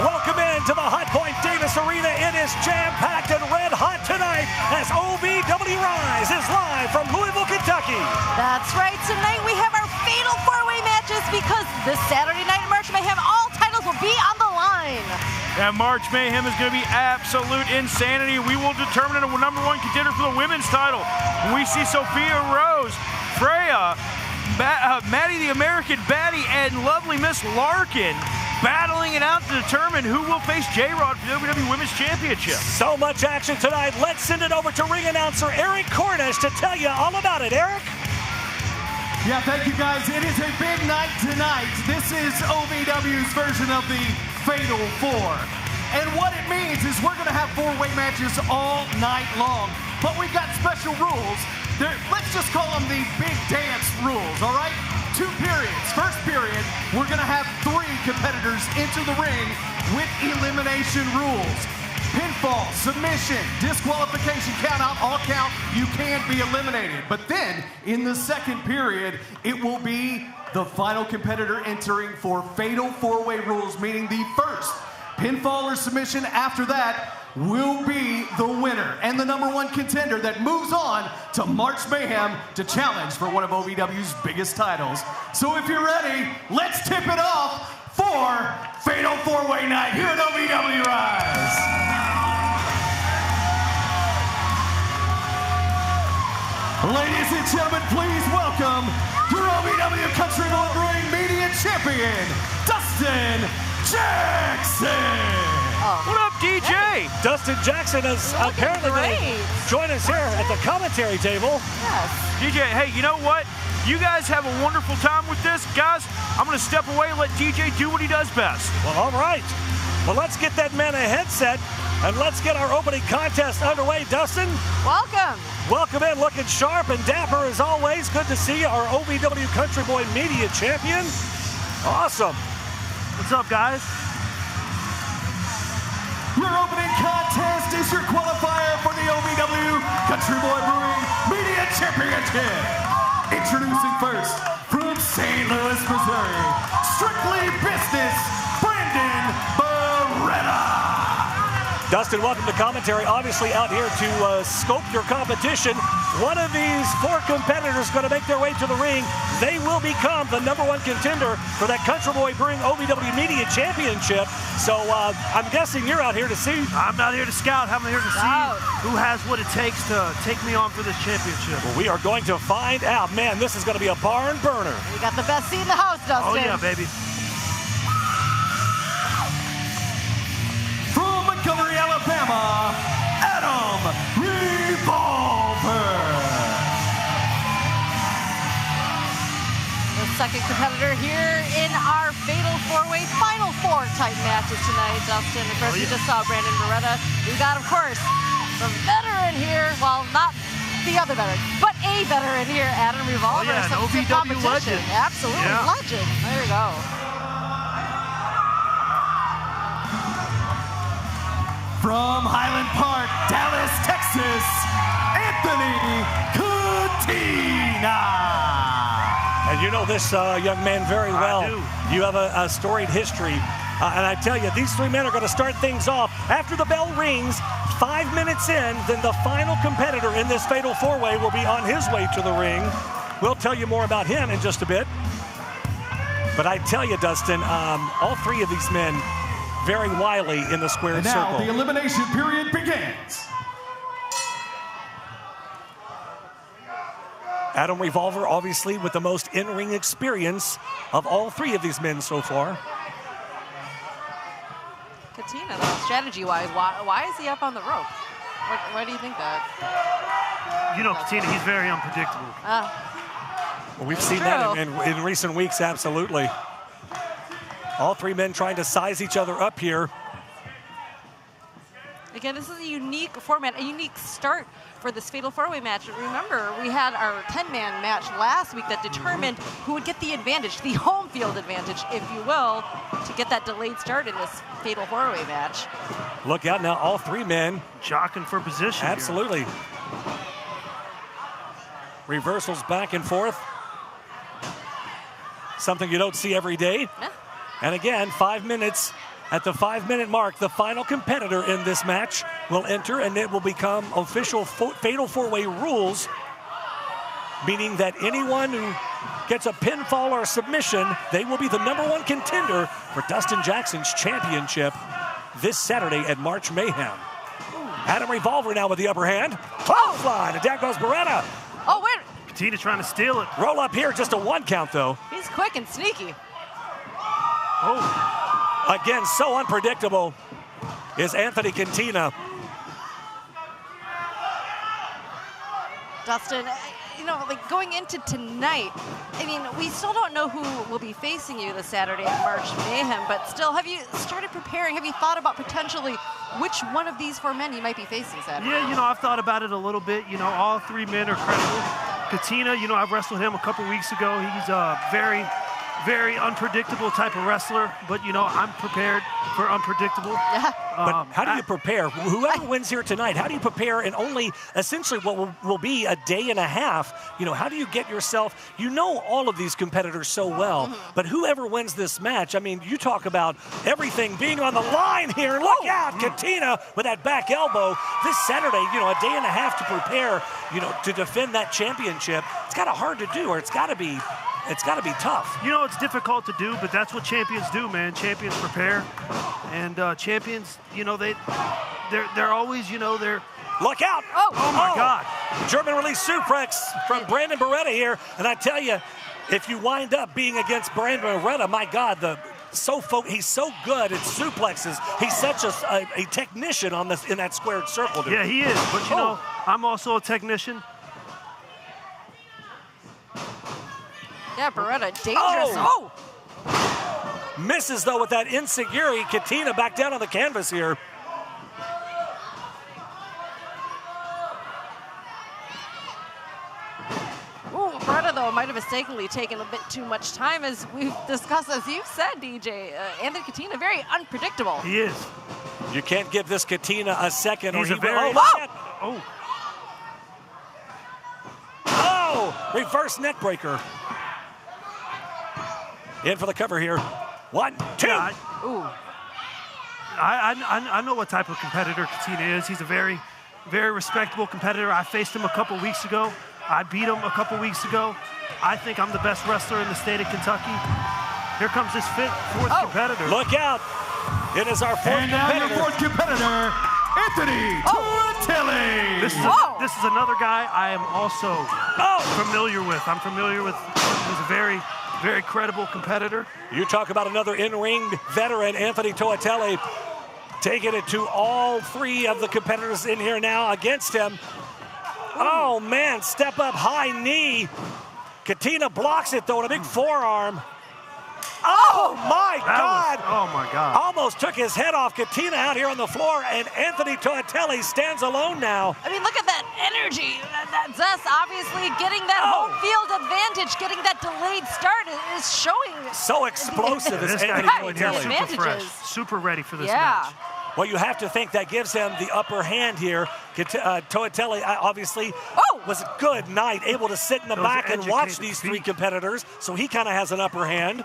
Welcome into the Hot Point Davis Arena. It is jam-packed and red hot tonight as OVW Rise is live from Louisville, Kentucky. That's right. Tonight we have our fatal four-way matches because this Saturday night at March Mayhem, all titles will be on the line. And March Mayhem is going to be absolute insanity. We will determine a #1 contender for the women's title. We see Sophia Rose, Freya, Maddie the American Baddie, and lovely Miss Larkan battling it out to determine who will face J-Rod for the OVW Women's Championship. So much action tonight. Let's send it over to ring announcer ERIK Cornish to tell you all about it. ERIK? Yeah, thank you guys. It is a big night tonight. This is OVW's version of the Fatal Four. And what it means is we're going to have four-way matches all night long. But we've got special rules. Let's just call them the big dance rules, all right? 2 periods. First period, we're going to have 3 competitors into the ring with elimination rules. Pinfall, submission, disqualification, count out, all count, you can be eliminated. But then, in the second period, it will be the final competitor entering for fatal four-way rules, meaning the first pinfall or submission after that will be the winner and the #1 contender that moves on to March Mayhem to challenge for one of OVW's biggest titles. So if you're ready, let's tip it off for Fatal 4-Way Night here at OVW Rise. Ladies and gentlemen, please welcome your OVW Country Boy Media Champion, Dustin Jackson. What up, DJ? Hey, Dustin Jackson has apparently joined us here at the commentary table. Yes. DJ, hey, you know what? You guys have a wonderful time with this. Guys, I'm going to step away and let DJ do what he does best. Well, all right. Well, let's get that man a headset and let's get our opening contest underway. Dustin. Welcome. Welcome in, looking sharp and dapper as always. Good to see you, our OVW Country Boy Media Champion. Awesome. What's up, guys? Your opening contest is your qualifier for the OVW Country Boy Brewing Media Championship. Introducing first, from St. Louis, Missouri, strictly business, Brandon BARETTA. Dustin, welcome to commentary. Obviously out here to scope your competition. One of these 4 competitors going to make their way to the ring. They will become the #1 contender for that Country Boy Brewing OVW Media Championship. So I'm guessing you're out here to see. I'm not here to scout. I'm here to see who has what it takes to take me on for this championship. Well, we are going to find out. Man, this is going to be a barn burner. We got the best seat in the house, Dustin. Oh, yeah, baby. From Montgomery, Alabama, Adam Revolver. The second competitor here in our fatal four-way final 4 type matches tonight, Dustin. Of course, we just saw Brandon BARETTA. We got, of course, the veteran here. Well, not the other veteran, but a veteran here, Adam Revolver. Oh, yeah, an OVW legend. Absolutely, legend. There you go. From Highland Park, Dallas, Texas, Anthony CATENA. And you know this young man very well. I do. You have a storied history. And I tell you, these 3 men are going to start things off. After the bell rings, 5 minutes in, then the final competitor in this fatal 4-way will be on his way to the ring. We'll tell you more about him in just a bit. But I tell you, Dustin, all 3 of these men very wily in the squared And now circle. the elimination period begins. Adam Revolver, obviously, with the most in-ring experience of all 3 of these men so far. CATENA, though, strategy-wise, why is he up on the rope? Why do you think that? You know, CATENA, he's very unpredictable. Well, we've seen that in recent weeks, absolutely. All 3 men trying to size each other up here. Again, this is a unique format, a unique start for this fatal 4-way match. Remember, we had our 10-man match last week that determined who would get the advantage, the home field advantage, if you will, to get that delayed start in this fatal 4-way match. Look out now, all 3 men jockeying for position. Absolutely. Here. Reversals back and forth. Something you don't see every day. Yeah. And again, 5 minutes At the 5-minute mark, the final competitor in this match will enter, and it will become official Fatal 4-Way rules, meaning that anyone who gets a pinfall or a submission, they will be the #1 contender for Dustin Jackson's championship this Saturday at March Mayhem. Adam Revolver now with the upper hand. Clothesline, and down goes BARETTA. Oh, wait. Katina trying to steal it. Roll up here, just a 1 count though. He's quick and sneaky. Oh. Again, so unpredictable is Anthony Katina. Dustin, you know, like going into tonight, I mean, we still don't know who will be facing you this Saturday at March Mayhem, but still, have you started preparing? Have you thought about potentially which one of these 4 men you might be facing Saturday? Yeah, you know, I've thought about it a little bit. You know, all 3 men are credible. Katina, you know, I've wrestled him a couple weeks ago. He's a very, very unpredictable type of wrestler, but, you know, I'm prepared for unpredictable. Yeah. But how do you prepare? Whoever wins here tonight, how do you prepare in only essentially what will be a day and a half? You know, how do you get yourself, you know all of these competitors so well, but whoever wins this match, I mean, you talk about everything being on the line here. Look out, Katina with that back elbow. This Saturday, you know, a day and a half to prepare, you know, to defend that championship. It's kind of hard to do, or it's got to be tough. You know, it's difficult to do, but that's what champions do, man. Champions prepare, and champions, you know, they're always, you know, they're. Look out! Oh my God! German release suplex from Brandon BARETTA here, and I tell you, if you wind up being against Brandon BARETTA, my God, he's so good at suplexes. He's such a technician on this in that squared circle, dude. Yeah, he is. But you know, I'm also a technician. Yeah, BARETTA, dangerous. Oh! Misses, though, with that insecurity. Katina back down on the canvas here. Ooh, BARETTA, though, might have mistakenly taken a bit too much time, as we've discussed, as you've said, DJ. Anthony Katina, very unpredictable. He is. You can't give this Katina a second. He's or a very... Oh, reverse neck breaker. In for the cover here. 1, 2. Yeah, Ooh. I know what type of competitor Katina is. He's a very, very respectable competitor. I faced him a couple weeks ago. I beat him a couple weeks ago. I think I'm the best wrestler in the state of Kentucky. Here comes his 4th competitor. Look out. It is our 4th and now your 4th competitor, Anthony TOATELE. This is another guy I am also familiar with. I'm familiar with. He's a very, very credible competitor. You talk about another in-ring veteran, Anthony TOATELE, taking it to all 3 of the competitors in here now against him. Oh, man, step up, high knee. Katina blocks it, though, in a big forearm. Oh, my God. Oh, my God. Almost took his head off. Katina out here on the floor, and Anthony TOATELE stands alone now. I mean, look at that energy. That zest, obviously, getting that home field advantage, getting that delayed start is showing. So explosive is Anthony TOATELE. Super ready for this match. Well, you have to think that gives him the upper hand here. TOATELE obviously was a good night, able to sit in the back and watch these 3 competitors, so he kind of has an upper hand.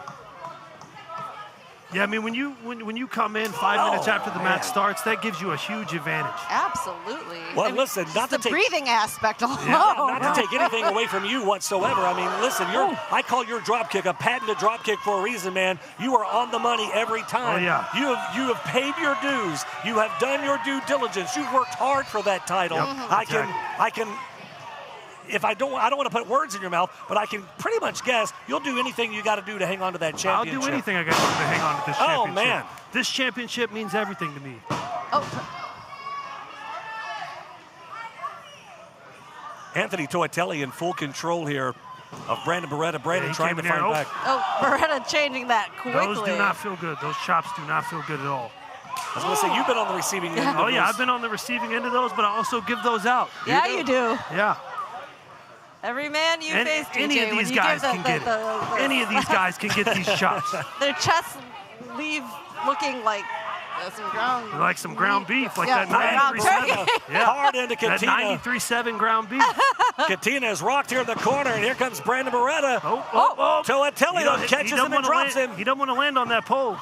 Yeah, I mean, when you come in 5 minutes after the match starts, that gives you a huge advantage. Absolutely. Well, I mean, listen, not to the take breathing aspect alone. Not to take anything away from you whatsoever. I mean, listen, I call your drop kick a patented drop kick for a reason, man. You are on the money every time. Oh, yeah. You have paid your dues. You have done your due diligence. You've worked hard for that title. Yep, I can. If I don't want to put words in your mouth, but I can pretty much guess you'll do anything you got to do to hang on to that championship. I'll do anything I got to do to hang on to this championship. Oh, man. This championship means everything to me. Anthony TOATELE in full control here of Brandon BARETTA. Brandon trying to find back. BARETTA changing that quickly. Those do not feel good. Those chops do not feel good at all. I was going to say, you've been on the receiving end of those. Oh, yeah, I've been on the receiving end of those, but I also give those out. Yeah, you do. Yeah. Every man you face, DJ, any of these guys can get it. Any of these guys can get these chops. Their chests leave looking like some ground. Like some ground beef, like that 93.7. Yeah, hard into Katina. That 93.7 ground beef. Katina is rocked here in the corner, and here comes Brandon BARETTA. TOATELE TOATELE catches him and drops him. He doesn't want to land on that pole.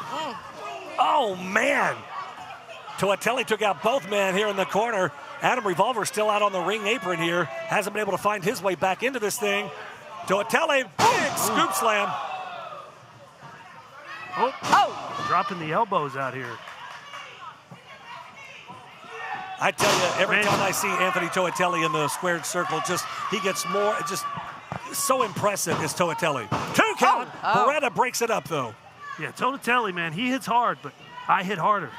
Oh, man. TOATELE took out both men here in the corner. Adam Revolver still out on the ring apron here. Hasn't been able to find his way back into this thing. TOATELE, big scoop slam. Oh, dropping the elbows out here. I tell you, every time I see Anthony TOATELE in the squared circle, he gets more, just so impressive is TOATELE. 2 count. BARETTA breaks it up, though. Yeah, TOATELE, man, he hits hard, but I hit harder.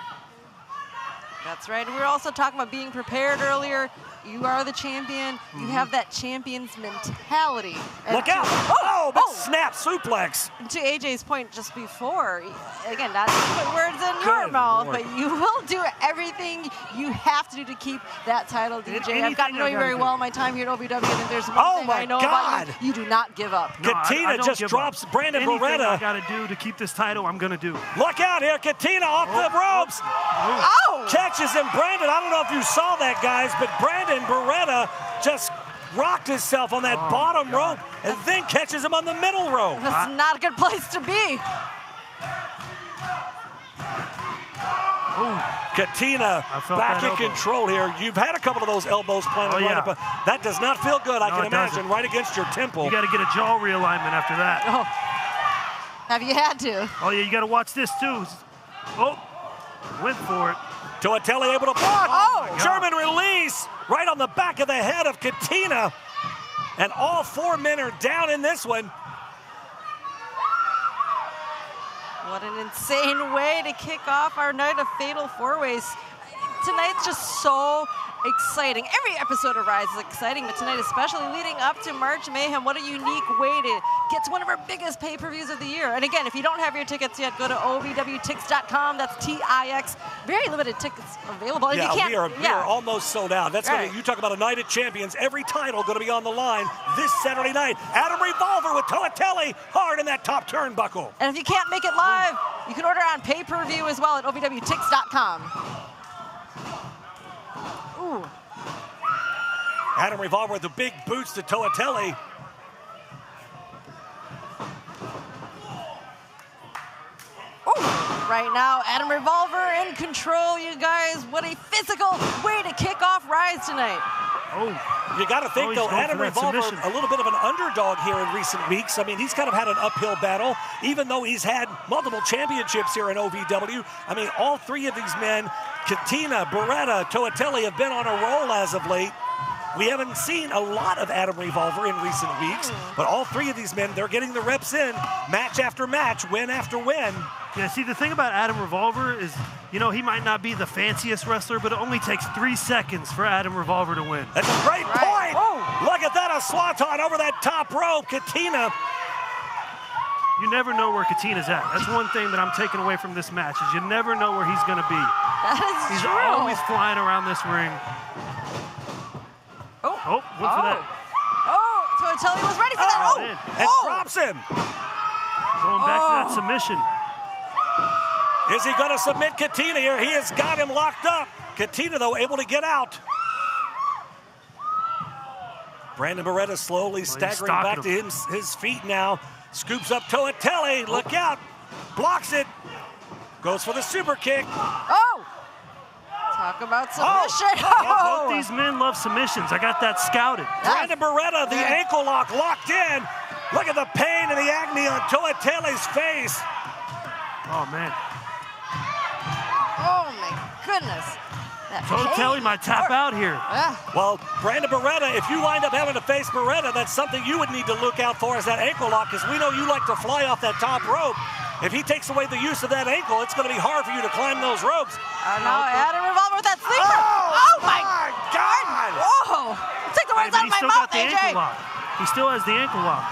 That's right. And we were also talking about being prepared earlier. You are the champion. You have that champion's mentality. And look out. Snap suplex. To AJ's point just before, again, not to put words in your mouth, but you will do everything you have to do to keep that title, DJ. I've gotten to know you very well in my time here at OVW, and there's one thing I know about you. You do not give up. No, CATENA just drops Brandon Anything BARETTA. I got to do to keep this title, I'm going to do. Look out here. CATENA off the ropes. Catches him. Brandon, I don't know if you saw that, guys, but Brandon BARETTA just rocked himself on that bottom rope and then catches him on the middle rope. That's not a good place to be. CATENA back in control here. You've had a couple of those elbows planted right up. That does not feel good, I can imagine, right against your temple. You got to get a jaw realignment after that. Have you had to? Oh, yeah, you got to watch this, too. Went for it. TOATELE able to block. German release right on the back of the head of CATENA. And all 4 men are down in this one. What an insane way to kick off our night of Fatal 4-Ways. Tonight's just so exciting. Every episode of Rise is exciting, but tonight especially leading up to March Mayhem. What a unique way to get to one of our biggest pay-per-views of the year. And again, if you don't have your tickets yet, go to OVWTix.com. That's TIX. Very limited tickets available. Yeah, you can't, we are almost sold out. That's gonna, you talk about a night of champions. Every title going to be on the line this Saturday night. Adam Revolver with TOATELE hard in that top turnbuckle. And if you can't make it live, you can order on pay-per-view as well at OVWTix.com. Adam Revolver with the big boots to TOATELE. Right now, Adam Revolver in control, you guys. What a physical way to kick off Rise tonight. You got to think, though, Adam Revolver, a little bit of an underdog here in recent weeks. I mean, he's kind of had an uphill battle, even though he's had multiple championships here in OVW. I mean, all 3 of these men, CATENA, BARETTA, TOATELE, have been on a roll as of late. We haven't seen a lot of Adam Revolver in recent weeks, but all 3 of these men, they're getting the reps in, match after match, win after win. Yeah, see, the thing about Adam Revolver is, you know, he might not be the fanciest wrestler, but it only takes 3 seconds for Adam Revolver to win. That's a great point. Look at that, a swanton over that top rope. CATENA. You never know where CATENA's at. That's one thing that I'm taking away from this match, is you never know where he's going to be. That is he's true. Always flying around this ring. Went for that. TOATELE was ready for that. And drops him. Going back to that submission. Is he going to submit CATENA here? He has got him locked up. CATENA, though, able to get out. Brandon BARETTA slowly staggering back to his feet now. Scoops up TOATELE. Look out. Blocks it. Goes for the super kick. Talk about submission. Both these men love submissions. I got that scouted. Brandon BARETTA, the ankle lock locked in. Look at the pain and the agony on TOATELE's face. Oh, man. Oh, my goodness. TOATELE might tap out here. Well, Brandon BARETTA, if you wind up having to face BARETTA, that's something you would need to look out for, is that ankle lock, because we know you like to fly off that top rope. If he takes away the use of that ankle, it's going to be hard for you to climb those ropes. Now Adam Revolver with that sleeper. Oh my God. Whoa. Take the words out of my mouth, AJ. He still has the ankle lock.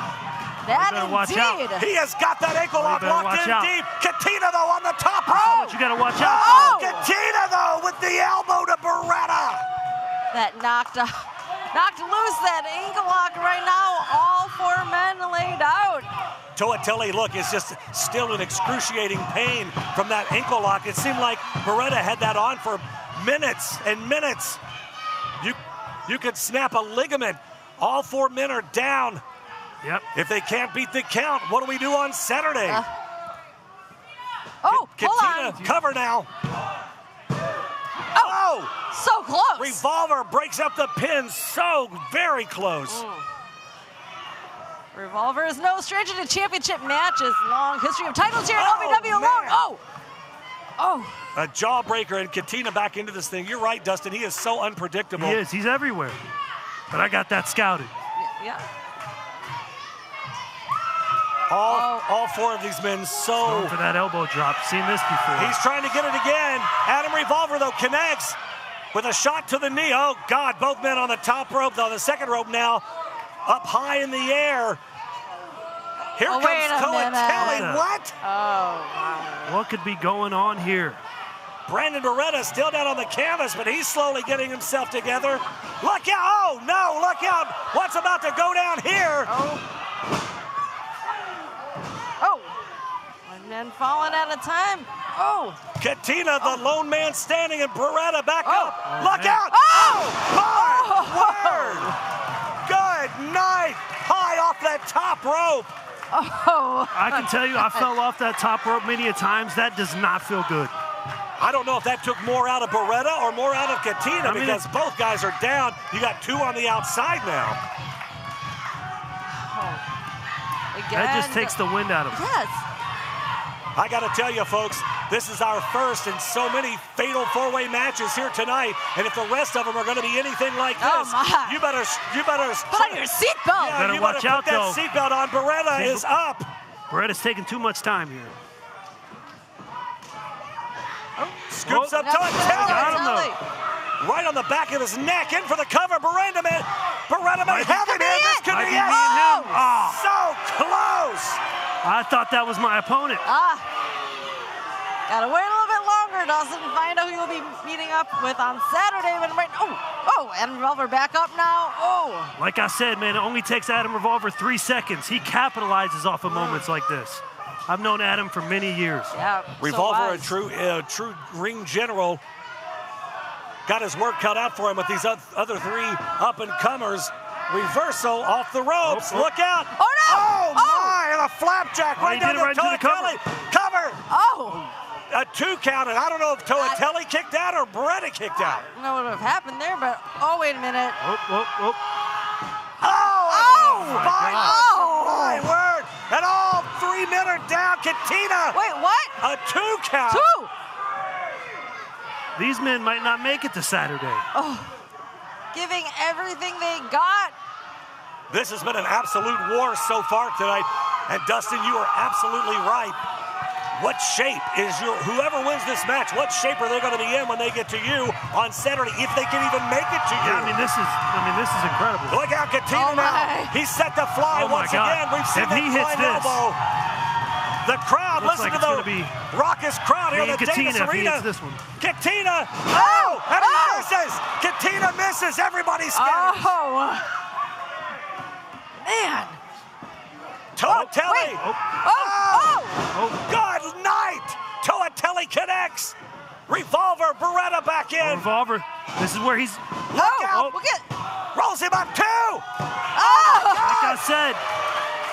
That indeed. Watch out. He has got that ankle lock locked in deep. CATENA, though, on the top rope. You got to watch out. CATENA, though, with the elbow to BARETTA. That knocked loose that ankle lock right now. All 4 men laid out. TOATELE, look, is just still in excruciating pain from that ankle lock. It seemed like BARETTA had that on for minutes and minutes. You could snap a ligament. All 4 men are down. Yep. If they can't beat the count, what do we do on Saturday? Oh, hold Katina, on. cover now. Oh, so close. Revolver breaks up the pin, so very close. Revolver is no stranger to championship matches. Long history of titles here at OVW alone. Man. Oh. A jawbreaker, and Katina back into this thing. You're right, Dustin. He is so unpredictable. He is. He's everywhere. But I got that scouted. Yeah. All four of these men Going for that elbow drop. Seen this before. He's trying to get it again. Adam Revolver, though, connects with a shot to the knee. Oh, God, both men on the top rope, though. The second rope now up high in the air. Here comes TOATELE. What? Oh, What could be going on here? Brandon BARETTA still down on the canvas, but he's slowly getting himself together. Look out. Oh, no, look out. What's about to go down here? One man falling at a time. Katina, the lone man standing, and BARETTA back up. Look man. out. My word. Good night. High off that top rope. I can tell you, I fell off that top rope many a times. That does not feel good. I don't know if that took more out of BARETTA or more out of Katina, because both guys are down. You got two on the outside now. Again. That just takes the wind out of him. Yes. I got to tell you, folks, this is our first in so many fatal four-way matches here tonight, and if the rest of them are going to be anything like this, you better put on your seatbelt. Yeah, better watch out, put that seatbelt on. BARETTA is up. BARETTA's taking too much time here. Scoops up TOATELE. Got him, though. Right on the back of his neck, in for the cover. BARETTA may have it here. This could be it. So close. I thought that was my opponent. Gotta wait a little bit longer, Dawson, to find out who you'll be meeting up with on Saturday. But Adam Revolver back up now. Like I said, man, it only takes Adam Revolver 3 seconds. He capitalizes off of moments like this. I've known Adam for many years. Yeah, Revolver, a true ring general. Got his work cut out for him with these other three up-and-comers. Reversal off the ropes. Look out. Oh, no. Oh, my. And a flapjack right down to TOATELE. Cover. A 2 count. And I don't know if TOATELE kicked out or BARETTA kicked out. I don't know what would have happened there, but wait a minute. My word. And all 3 men are down. Katina. Wait, what? A 2 count. 2. These men might not make it to Saturday. Giving everything they got. This has been an absolute war so far tonight. And Dustin, you are absolutely right. What shape is whoever wins this match, what shape are they going to be in when they get to you on Saturday, if they can even make it to you? Yeah, this is incredible. Look out, Katina now. He's set to fly once again. We've seen that flying elbow. The crowd, listen to the raucous crowd here at the Davis Arena. Katina, and he misses. Katina misses. Everybody's scared. Man. TOATELE. Good night. TOATELE connects. Revolver, BARETTA back in. Revolver. This is where he's. Look out. Rolls him up 2. Like I said,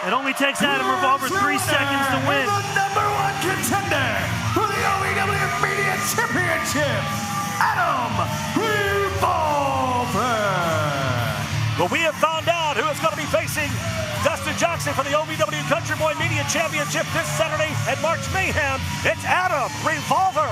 it only takes Adam Revolver 3 seconds to win. The #1 contender for the OVW Media Championship, Adam Revolver. Well, we have found out who is going to be facing Dustin Johnson for the OVW Country Boy Media Championship this Saturday at March Mayhem. It's Adam Revolver.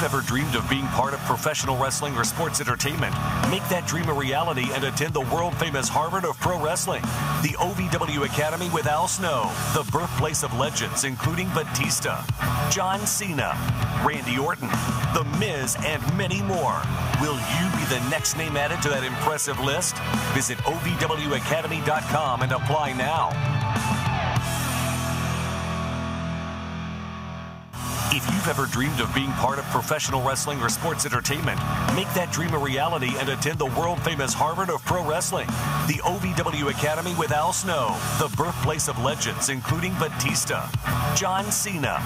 Ever dreamed of being part of professional wrestling or sports entertainment? Make that dream a reality and attend the world-famous Harvard of Pro Wrestling, the OVW Academy with Al Snow, the birthplace of legends including Batista, John Cena, Randy Orton, The Miz, and many more. Will you be the next name added to that impressive list? Visit OVWacademy.com and apply now. If you've ever dreamed of being part of professional wrestling or sports entertainment, make that dream a reality and attend the world-famous Harvard of Pro Wrestling, the OVW Academy with Al Snow, the birthplace of legends including Batista, John Cena,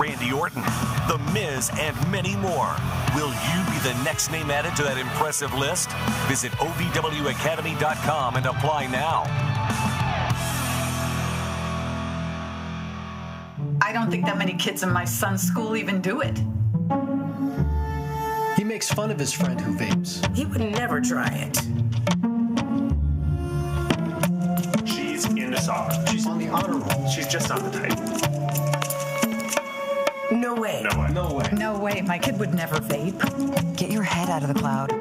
Randy Orton, The Miz, and many more. Will you be the next name added to that impressive list? Visit OVWacademy.com and apply now. I don't think that many kids in my son's school even do it. He makes fun of his friend who vapes. He would never try it. She's into soccer. She's on the honor roll. She's just not the type. No way. No way. No way. No way, my kid would never vape. Get your head out of the cloud.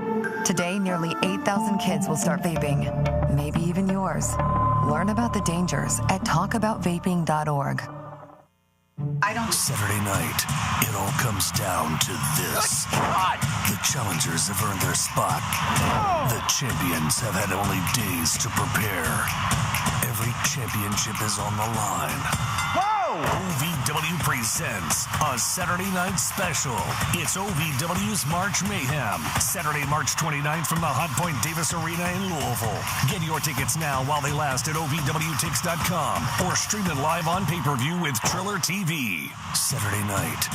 Today, nearly 8,000 kids will start vaping. Maybe even yours. Learn about the dangers at talkaboutvaping.org. Saturday night, it all comes down to this. The challengers have earned their spot. The champions have had only days to prepare. Every championship is on the line. OVW presents a Saturday night special. It's OVW's March Mayhem. Saturday, March 29th from the Hot Point Davis Arena in Louisville. Get your tickets now while they last at OVWTix.com or stream it live on pay-per-view with Triller TV. Saturday night.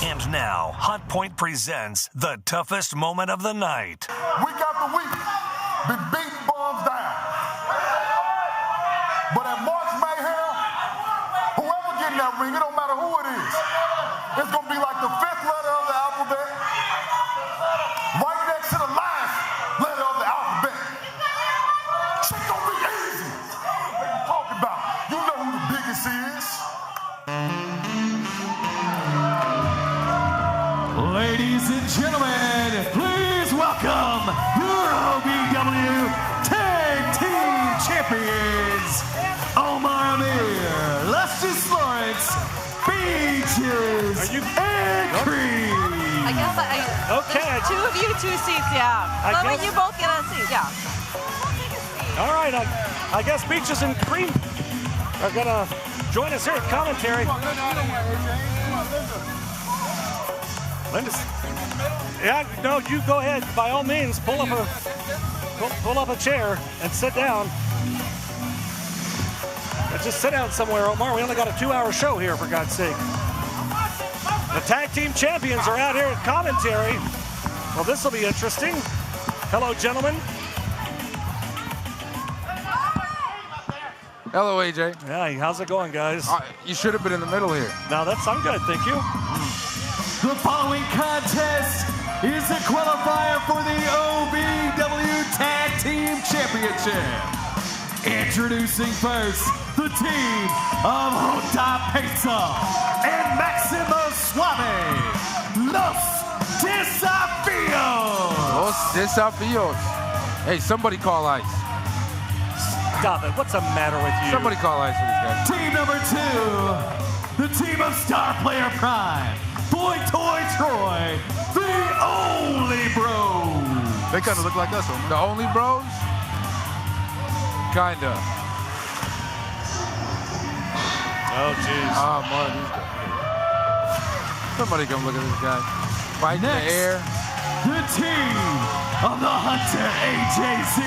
And now, Hot Point presents the toughest moment of the night. Week after week, been beating bombs down. But at March Mayhem, whoever get in that ring, it don't matter who it is, it's going to be like the 5th letter of the alphabet, right next to the last letter of the alphabet. Shit going to be easy. What are you talking about? You know who the biggest is. Ladies and gentlemen, please welcome your OVW Tag Team Champions, OMAR, AMIR, Lawless, Beaches, and Creed. I guess Okay. there's 2 of you, 2 seats, yeah. I So guess- you both get a seat, yeah. All right, I guess Beaches and Cream are going to join us here at commentary. Linda's, yeah, no, you go ahead. By all means, pull up a chair and sit down. Just sit down somewhere, Omar. We only got a 2-hour show here, for God's sake. The tag team champions are out here at commentary. Well, this will be interesting. Hello, gentlemen. Hello, AJ. Yeah, how's it going, guys? You should have been in the middle here. No, I'm good, thank you. The following contest is a qualifier for the OVW Tag Team Championship. Introducing first, the team of JOTA and MAXIMO Suave, Los Desafíos. Los Desafíos. Hey, somebody call ice. Stop it. What's the matter with you? Somebody call ice for this guy. Team number 2, the team of Star Player Prime, Boy Toy Troy, the Only Bros. They kind of look like us, Omar. The Only Bros? Kinda. Oh, jeez. Oh, man, these guys. Somebody come look at this guy. Fighting in the air. The team of the Hunter AJC,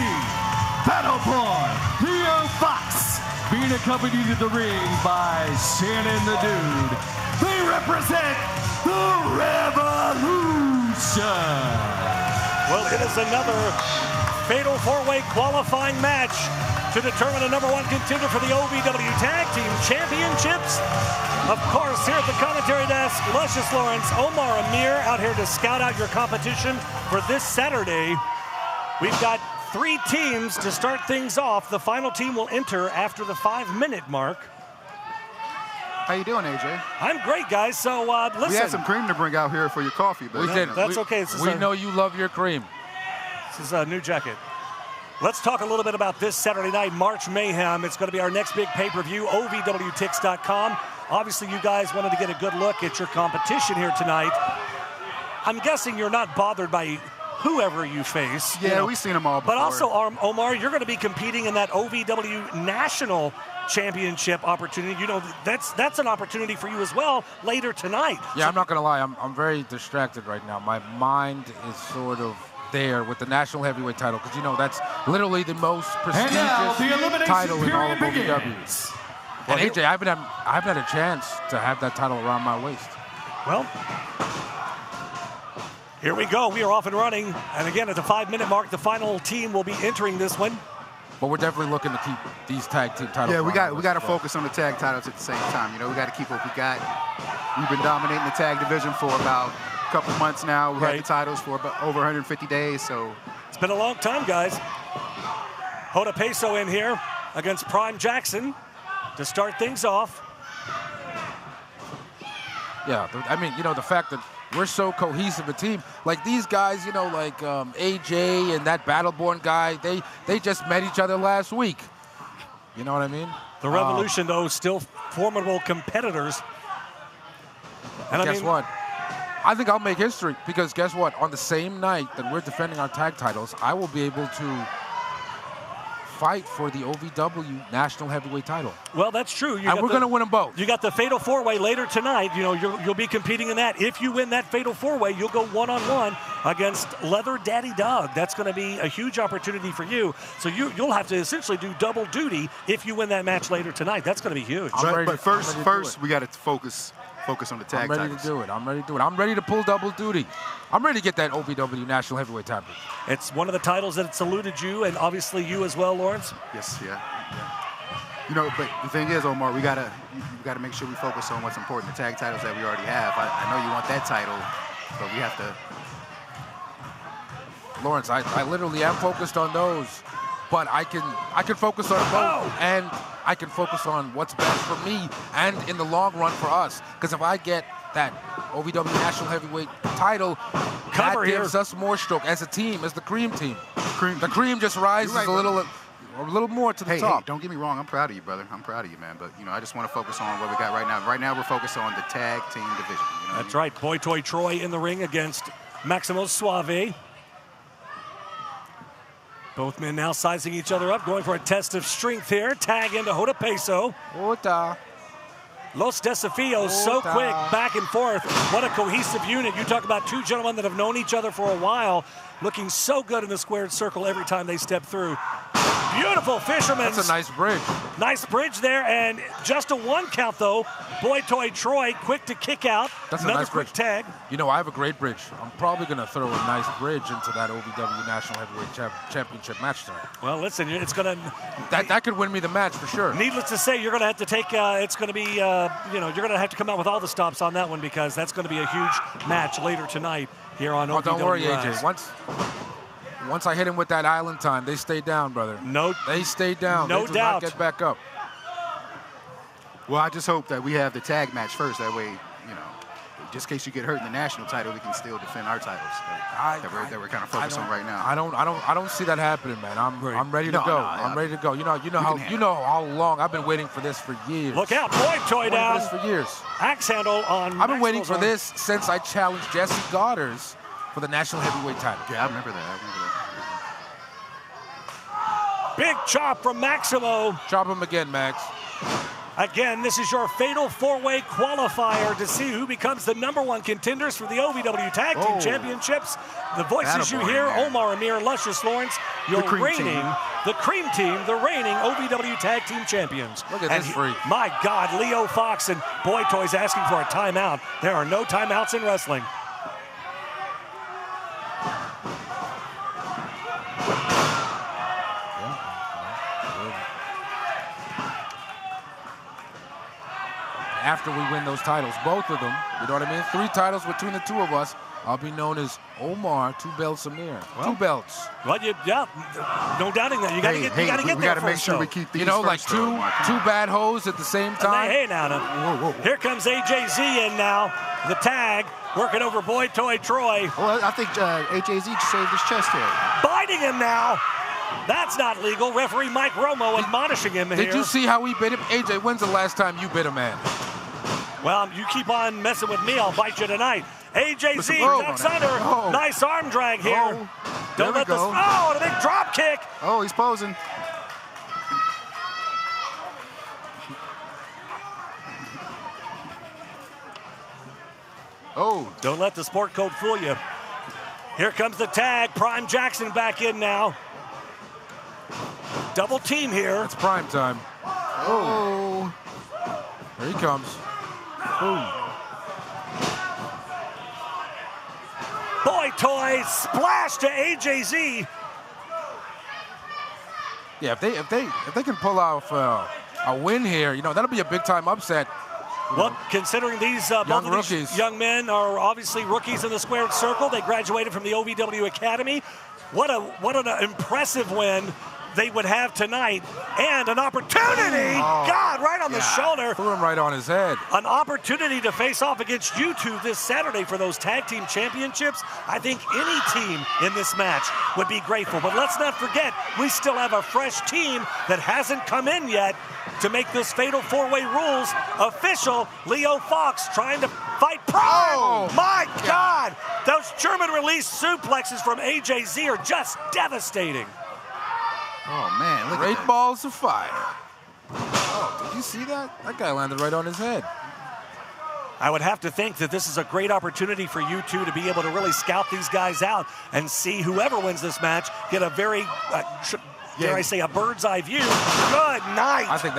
Battle Boy, Leo Fox, being accompanied to the ring by Shannon the Dude. They represent the Revolution. Well, it is another fatal 4-way qualifying match to determine the #1 contender for the OVW Tag Team Championships. Of course, here at the commentary desk, Luscious Lawrence, Omar, AMIR out here to scout out your competition for this Saturday. We've got 3 teams to start things off. The final team will enter after the 5-minute mark. How you doing, AJ? I'm great, guys. So, listen. We had some cream to bring out here for your coffee, but We didn't. That's okay. We know you love your cream. This is a new jacket. Let's talk a little bit about this Saturday night, March Mayhem. It's going to be our next big pay-per-view, OVWTix.com. Obviously, you guys wanted to get a good look at your competition here tonight. I'm guessing you're not bothered by whoever you face. Yeah, you know. we've seen them all before. But also, Omar, you're going to be competing in that OVW National Championship opportunity. You know, that's an opportunity for you as well later tonight. Yeah, I'm not going to lie. I'm very distracted right now. My mind is sort of there with the national heavyweight title because, you know, that's literally the most prestigious title in all of OVW. And AJ, I haven't had a chance to have that title around my waist. Well, here we go. We are off and running. And again, at the 5-minute mark, the final team will be entering this one. But we're definitely looking to keep these tag team titles. Yeah, we got to focus on the tag titles at the same time. You know, we got to keep what we got. We've been dominating the tag division for about a couple months now. We've had the titles for about over 150 days. So it's been a long time, guys. Hoda Peso in here against Prime Jackson to start things off. Yeah, I mean, you know, the fact that we're so cohesive a team. Like these guys, you know, like AJ and that Battleborn guy, they just met each other last week. You know what I mean? The Revolution, though, still formidable competitors. And guess what? I think I'll make history because guess what? On the same night that we're defending our tag titles, I will be able to fight for the OVW National Heavyweight title. Well, that's true. And we're going to win them both. You got the Fatal 4-Way later tonight. You know, you'll be competing in that. If you win that Fatal 4-Way, you'll go one-on-one against Leather Daddy Doug. That's going to be a huge opportunity for you. So you'll have to essentially do double duty if you win that match later tonight. That's going to be huge. But first we got to focus on the tag titles. I'm ready to do it. I'm ready to do it. I'm ready to pull double duty. I'm ready to get that OVW National Heavyweight title. It's one of the titles that's eluded you, and obviously you as well, Lawrence. Yes, yeah. You know, but the thing is, Omar, we gotta make sure we focus on what's important. The tag titles that we already have. I know you want that title, but we have to. Lawrence, I literally am focused on those, but I can focus on both, and I can focus on what's best for me and in the long run for us. Because if I get that OVW National Heavyweight title, that gives us more stroke as a team, as the cream team. The cream just rises a little more to the top. Hey, don't get me wrong. I'm proud of you, brother. I'm proud of you, man. But, you know, I just want to focus on what we got right now. Right now, we're focused on the tag team division. You know That's right. Boy Toy Troy in the ring against Maximo Suave. Both men now sizing each other up, going for a test of strength here. Tag into Hoda Peso. Ota. Los Desafios so quick, back and forth. What a cohesive unit. You talk about two gentlemen that have known each other for a while, looking so good in the squared circle every time they step through. Beautiful fisherman. That's a nice bridge. Nice bridge there, and just a 1 count, though. Boy Toy Troy, quick to kick out. That's another a nice quick bridge. tag. You know, I have a great bridge. I'm probably going to throw a nice bridge into that OVW National Heavyweight Championship match tonight. Well, listen, it's going to... That could win me the match for sure. Needless to say, you're going to have to take... it's going to be, you know, you're going to have to come out with all the stops on that one because that's going to be a huge match later tonight here on OVW Don't worry, Rise. AJ. Once I hit him with that island time, they stay down, brother. No, they stay down. No they do doubt. not get back up. Well, I just hope that we have the tag match first. That way, you know, just in case you get hurt in the national title, we can still defend our titles that we're kind of focused on right now. I don't see that happening, man. I'm ready to go. I'm ready to go. You know how long I've been waiting for this for years. Look out, Boy Toy down. For years. Axe handle on. I've been waiting for this since I challenged Jessie GODDERZ for the national heavyweight title. Yeah, I remember that. Big chop from Maximo. Chop him again, Max. Again, this is your fatal 4-way qualifier to see who becomes the #1 contenders for the OVW Tag Team Championships. The voices you hear, Omar, Amir, Luscious Lawrence, your the cream team, the reigning OVW Tag Team Champions. Look at this freak. My God, Leo Fox and Boy Toy's asking for a timeout. There are no timeouts in wrestling. After we win those titles, both of them, you know what I mean? 3 titles between the 2 of us. I'll be known as Omar, 2 belts Amir. 2 belts. Well, yeah, no doubting that. You got to get there. We got to make sure we keep these. You know, like two bad hoes at the same time. Hey, now. Here comes AJZ in now. The tag working over Boy Toy Troy. Well, I think AJZ saved his chest here. Biting him now. That's not legal. Referee Mike Romo admonishing him here. Did you see how he bit him? AJ, when's the last time you bit a man? Well, you keep on messing with me, I'll bite you tonight. AJZ ducks under. Nice arm drag here. Don't let this. Oh, and a big drop kick. Oh, he's posing. Oh. Don't let the sport code fool you. Here comes the tag. Prime Jackson back in now. Double team here. It's prime time. Oh. Here he comes. Boom. Boy toy splash to AJZ. Yeah, if they can pull off a win here, you know, that'll be a big time upset. Well, considering these both of these young men are obviously rookies in the squared circle, they graduated from the OVW Academy. What an impressive win they would have tonight, and an opportunity. God, right on the shoulder. Threw him right on his head. An opportunity to face off against you two this Saturday for those tag team championships. I think any team in this match would be grateful. But let's not forget, we still have a fresh team that hasn't come in yet to make this fatal four-way rules official. Leo Fox trying to fight Prime. Oh my God! Those German release suplexes from AJZ are just devastating. Oh, man, look Great at that. balls of fire. Oh, did you see that? That guy landed right on his head. I would have to think that this is a great opportunity for you two to be able to really scout these guys out and see whoever wins this match get a very, dare I say, a bird's eye view. Good night. I think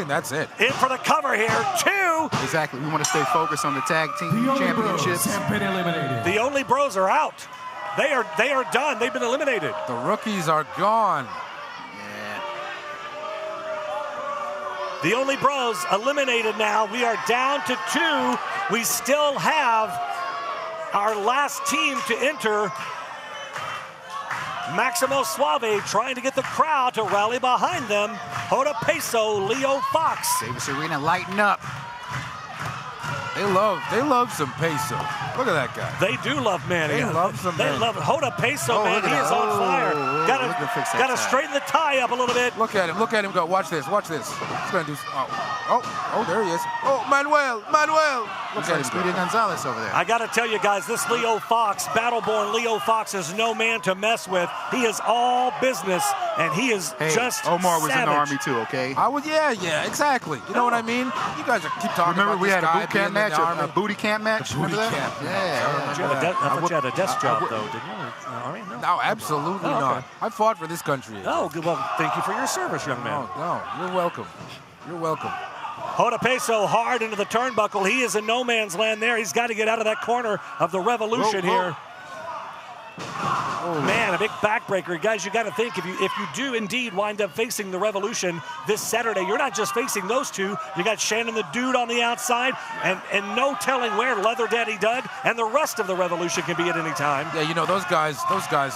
that's it. In for the cover here, two. Exactly. We want to stay focused on the tag team championships. Have been eliminated. The only bros are out. They are done. They've been eliminated. The rookies are gone. The only bros eliminated now. We are down to two. We still have our last team to enter. Maximo Suave trying to get the crowd to rally behind them. Hoda Peso, Leo Fox. Davis Arena lighten up. They love some peso. Look at that guy. They do love Manny. They love some They Manny. Love Hoda Peso, man. He is on fire. Got to straighten the tie up a little bit. Look at him go. Watch this. He's gonna do. Oh, there he is. Oh, Manuel. Look at him. Speedy Gonzalez over there. I got to tell you guys, this Leo Fox, Battleborn Leo Fox, is no man to mess with. He is all business, and he is just Omar was savage. in the Army too, okay? Yeah, exactly. You know what I mean? You guys keep talking Remember about we this had guy a boot camp match, a booty camp match? Booty Remember that? camp. Yeah. I thought you had a desk job, though, didn't you? Army? No, absolutely not. I fought for this country. Oh, good. Well, thank you for your service, young man. No, you're welcome. You're welcome. Hoda Peso hard into the turnbuckle. He is in no man's land there. He's got to get out of that corner of the Revolution here. Oh, man, a big backbreaker. Guys, you got to think, if you do indeed wind up facing the Revolution this Saturday, you're not just facing those two. You got Shannon the Dude on the outside, and no telling where Leather Daddy Doug and the rest of the Revolution can be at any time. Yeah, you know, those guys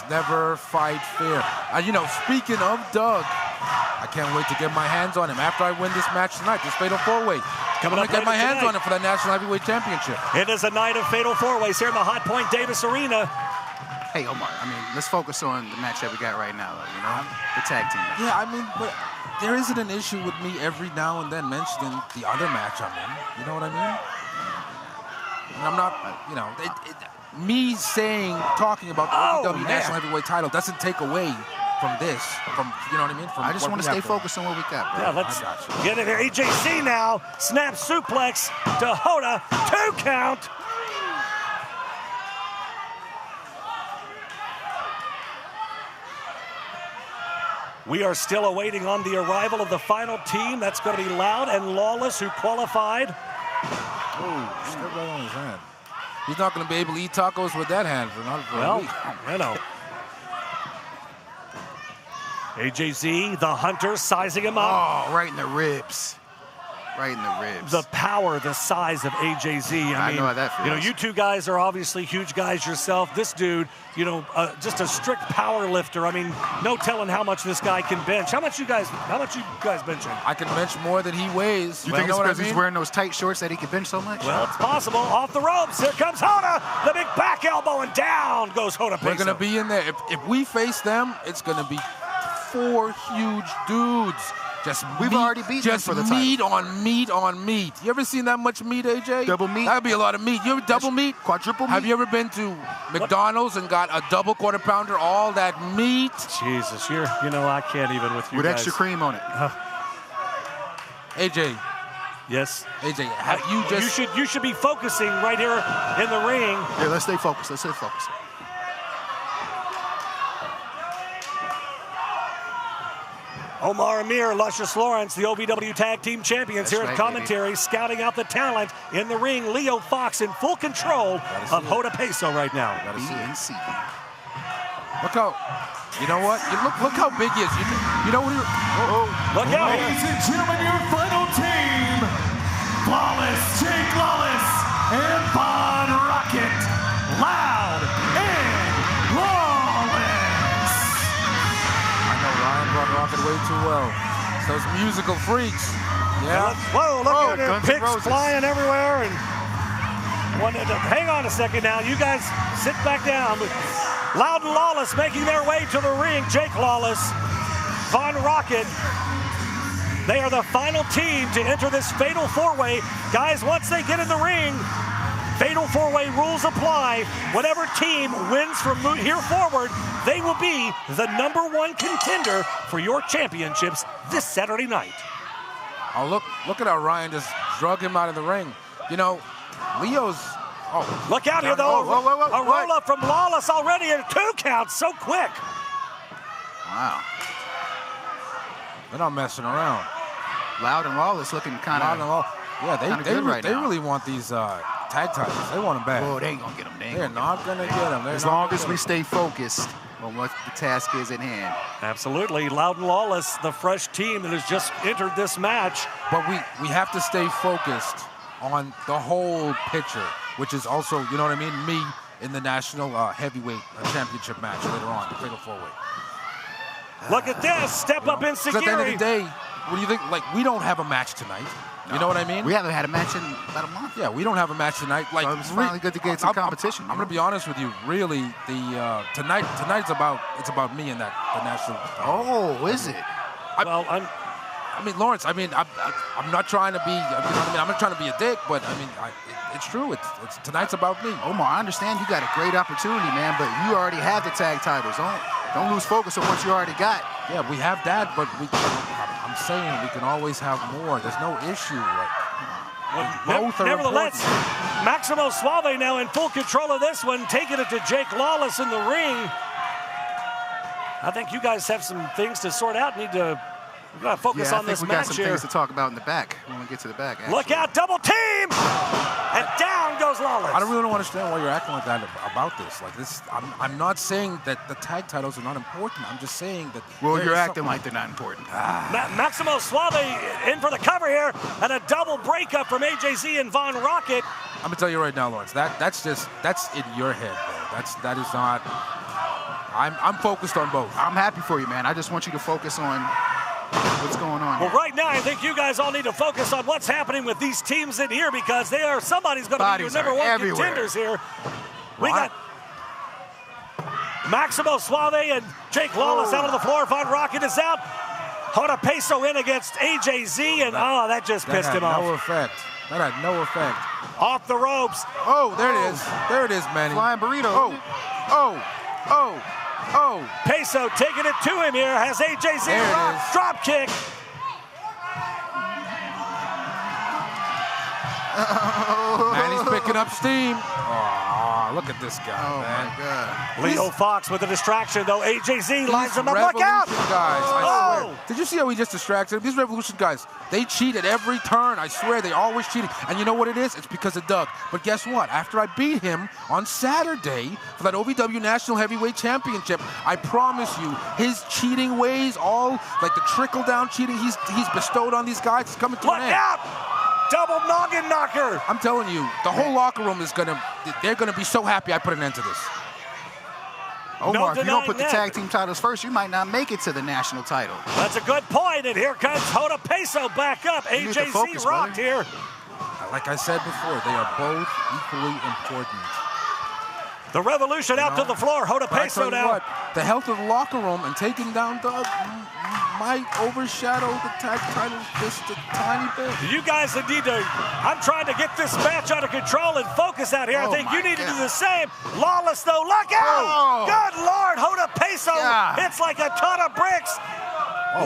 never fight fair. You know, speaking of Doug, I can't wait to get my hands on him after I win this match tonight, this Fatal 4-Way. I'm going to get my hands on him for that National Heavyweight Championship. It is a night of Fatal 4-Ways here in the Hot Point Davis Arena. Hey, Omar, I mean, let's focus on the match that we got right now, you know, the tag team match. Yeah, I mean, but there isn't an issue with me every now and then mentioning the other match I'm in. You know what I mean? And I'm not, you know, me talking about the OVW National Heavyweight title doesn't take away from this, you know what I mean? I just want to stay focused on what we got, bro. Yeah, let's get it here. AJC now, snap suplex to Hoda, 2 count. We are still awaiting on the arrival of the final team. That's going to be Loud and Lawless, who qualified. Oh, stepped right on his hand. He's not going to be able to eat tacos with that hand for a week. I know. AJZ, the Hunter, sizing him up. Oh, right in the ribs. Right in the ribs. The power, the size of AJZ. I mean, know how that feels. You know, you two guys are obviously huge guys yourself. This dude, you know, just a strict power lifter. I mean, no telling how much this guy can bench. How much you guys benching? I can bench more than he weighs. You think it's because he's wearing those tight shorts that he can bench so much? Well, it's possible. Off the ropes. Here comes Hoda. The big back elbow, and down goes Hoda Peso. We're going to be in there. If we face them, it's going to be 4 huge dudes. We've already beaten them for the title. Meat on meat on meat. You ever seen that much meat, AJ? Double meat. That'd be a lot of meat. You ever double meat? Quadruple meat. Have you ever been to McDonald's and got a double quarter pounder, all that meat? Jesus, you know, I can't even with you with guys. extra cream on it. AJ. Yes. AJ, have you just... You should be focusing right here in the ring. Yeah, let's stay focused. Let's stay focused. Omar, AMIR, Luscious Lawrence, the OVW Tag Team Champions here at commentary, baby. Scouting out the talent in the ring. Leo Fox in full control of Hoda Peso right now. BNC. Look how, you know what? Look how big he is. You know what? Look out. Ladies and gentlemen, your final team. Flawless, Jake Lawless, and Von Rocket. Loud and Lawless. I know Ryan brought Rocket way too well. It's those musical freaks. Yeah. Whoa, look at it. Guns N' Picks Roses. flying everywhere. And hang on a second now. You guys sit back down. Loud and Lawless making their way to the ring. Jake Lawless, Von Rocket. They are the final team to enter this fatal four-way. Guys, once they get in the ring, fatal four-way rules apply. Whatever team wins from here forward, they will be the #1 contender for your championships this Saturday night. Oh, look at how Ryan just drug him out of the ring. You know, Leo's... Oh, look out here, though. A roll-up from Lawless already at 2 counts so quick. Wow. They're not messing around. Loud and Lawless looking kind of Yeah, they really want these tag titles. They want them back. Oh, they ain't going to get them. They're not going to get them. As long as we stay focused on what the task is at hand. Absolutely. Loud and Lawless, the fresh team that has just entered this match. But we have to stay focused on the whole picture, which is also, you know what I mean, me in the National Heavyweight Championship match later on, the Fatal 4-Way. Look at this, step up in security. At the end of the day, what do you think? Like, we don't have a match tonight. You know what I mean? We haven't had a match in about a month. Yeah, we don't have a match tonight. Like, so it's finally good to get some competition. I'm gonna be honest with you. Really, tonight's about me and the national. Oh, is it? I mean, Lawrence. I mean, I'm not trying to be. You know what I mean? I'm not trying to be a dick, but I mean, it's true. It's tonight's about me. Omar, I understand you got a great opportunity, man, but you already have the tag titles. Don't lose focus on what you already got. Yeah, we have that, but I'm saying we can always have more. There's no issue. Both are nevertheless, important. Maximo Suave now in full control of this one, taking it to Jake Lawless in the ring. I think you guys have some things to sort out. We gotta focus on this match here. we got some things to talk about in the back when we get to the back. Actually. Look out, double team! And down goes Lawless. I really don't understand why you're acting like that about this. Like this, I'm not saying that the tag titles are not important. I'm just saying that. Well, you're acting like they're not important. Maximo Suave in for the cover here, and a double breakup from AJZ and Von Rocket. I'm gonna tell you right now, Lawrence. That's in your head, bro. That is not. I'm focused on both. I'm happy for you, man. I just want you to focus on what's going on Well, here. right now, I think you guys all need to focus on what's happening with these teams in here because somebody's going to be your #1 contenders here. We got Maximo Suave and Jake Lawless out on the floor. Von Rocket is out. Hoda Peso in against AJZ, and that just pissed him off. No effect. That had no effect. Off the ropes. Oh, there it is. There it is, Manny. Flying burrito. Oh. Peso taking it to him here. Has AJZ drop kick. Manny's picking up steam. Oh, look at this guy, man. My God. Leo Fox with a distraction, though. AJZ lines him up. Look out! Guys, I swear. Did you see how he just distracted him? These Revolution guys, they cheat at every turn. I swear, they always cheating. And you know what it is? It's because of Doug. But guess what? After I beat him on Saturday for that OVW National Heavyweight Championship, I promise you, his cheating ways, all like the trickle-down cheating he's bestowed on these guys, is coming to an end. Look out! Double noggin knocker. I'm telling you, the whole locker room they're gonna be so happy I put an end to this. Omar, if you don't put the tag team titles first, you might not make it to the national title. That's a good point, and here comes Hoda Peso back up. AJZ rocked here. Like I said before, they are both equally important. The Revolution out to the floor. Hoda Peso now. What, the health of the locker room and taking down Doug might overshadow the tag title just a tiny bit. You guys need to, I'm trying to get this match under control and focus out here. I think you need to do the same. Lawless, though, look out! Good Lord, Hoda Peso, it's like a ton of bricks.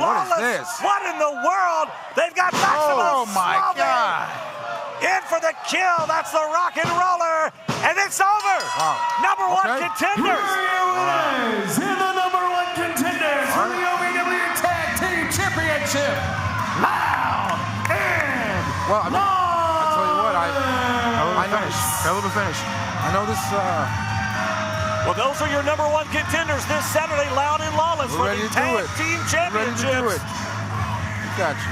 Lawless, what is this? What in the world? They've got Maximo. Oh, my God. In for the kill. That's the rock and roller. And it's over. Number one contenders. In the number one contenders for the OVW Tag Team Championship. Loud and Well, I mean, I'll tell you what, I know. Hell of a finish. I know this. Well, those are your number one contenders this Saturday, Loud and Lawless, for the Tag Team Championships. Got you.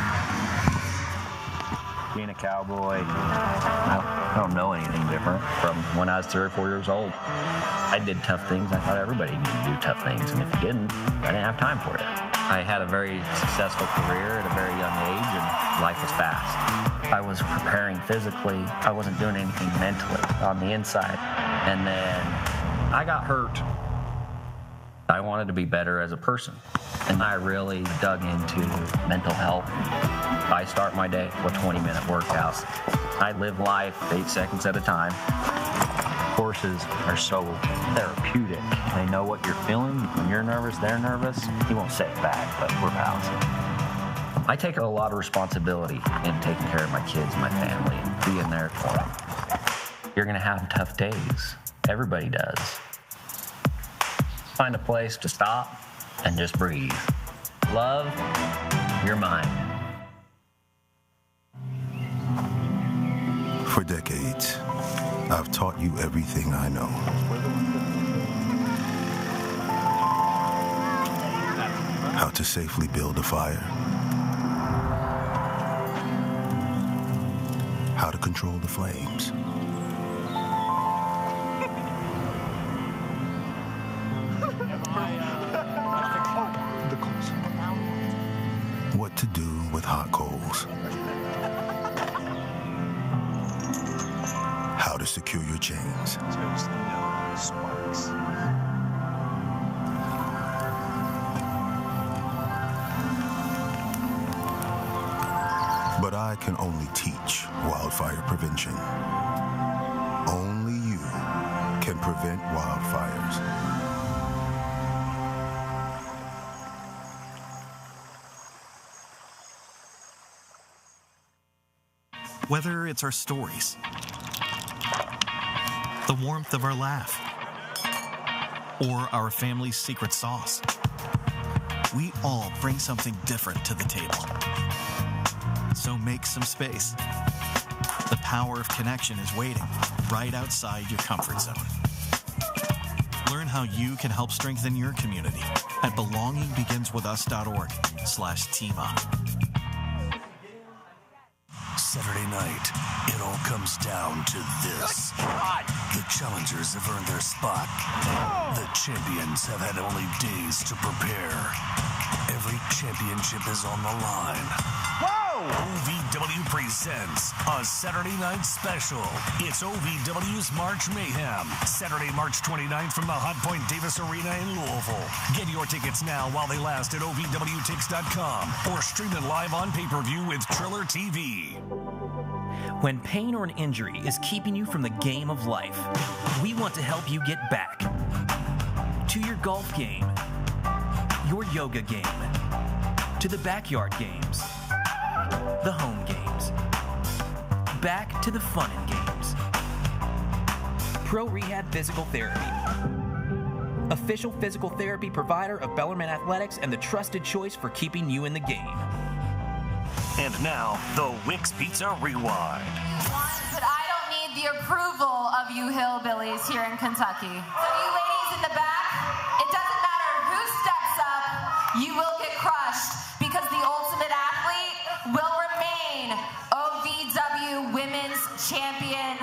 Being a cowboy, I don't know anything different from when I was 3 or 4 years old. I did tough things. I thought everybody needed to do tough things, and if you didn't, I didn't have time for it. I had a very successful career at a very young age, and life was fast. I was preparing physically. I wasn't doing anything mentally on the inside. And then I got hurt. I wanted to be better as a person, and I really dug into mental health. I start my day with 20-minute workouts. I live life 8 seconds at a time. Horses are so therapeutic. They know what you're feeling. When you're nervous, they're nervous. You won't say it back, but we're pals. I take a lot of responsibility in taking care of my kids, my family, and being there for them. You're gonna have tough days. Everybody does. Find a place to stop and just breathe. Love your mind. For decades, I've taught you everything I know. How to safely build a fire. How to control the flames. What to do with hot coals. How to secure your chains. But I can only teach wildfire prevention. Only you can prevent wildfires. Whether it's our stories, the warmth of our laugh, or our family's secret sauce, we all bring something different to the table. So make some space. The power of connection is waiting right outside your comfort zone. Learn how you can help strengthen your community at belongingbeginswithus.org/teamup. Saturday night, it all comes down to this. The challengers have earned their spot. The champions have had only days to prepare. Every championship is on the line. OVW presents a Saturday night special. It's OVW's March Mayhem. Saturday, March 29th from the Hot Point Davis Arena in Louisville. Get your tickets now while they last at OVWTix.com or stream it live on pay-per-view with Triller TV. When pain or an injury is keeping you from the game of life, we want to help you get back to your golf game, your yoga game, to the backyard games, the home games, back to the fun and games. Pro Rehab Physical Therapy, official physical therapy provider of Bellarmine Athletics and the trusted choice for keeping you in the game. And now, the Wix Pizza Rewind. But I don't need the approval of you hillbillies here in Kentucky. So you ladies in the back, it doesn't matter who steps up, you will get crushed because the ultimate athlete will remain OVW Women's Champion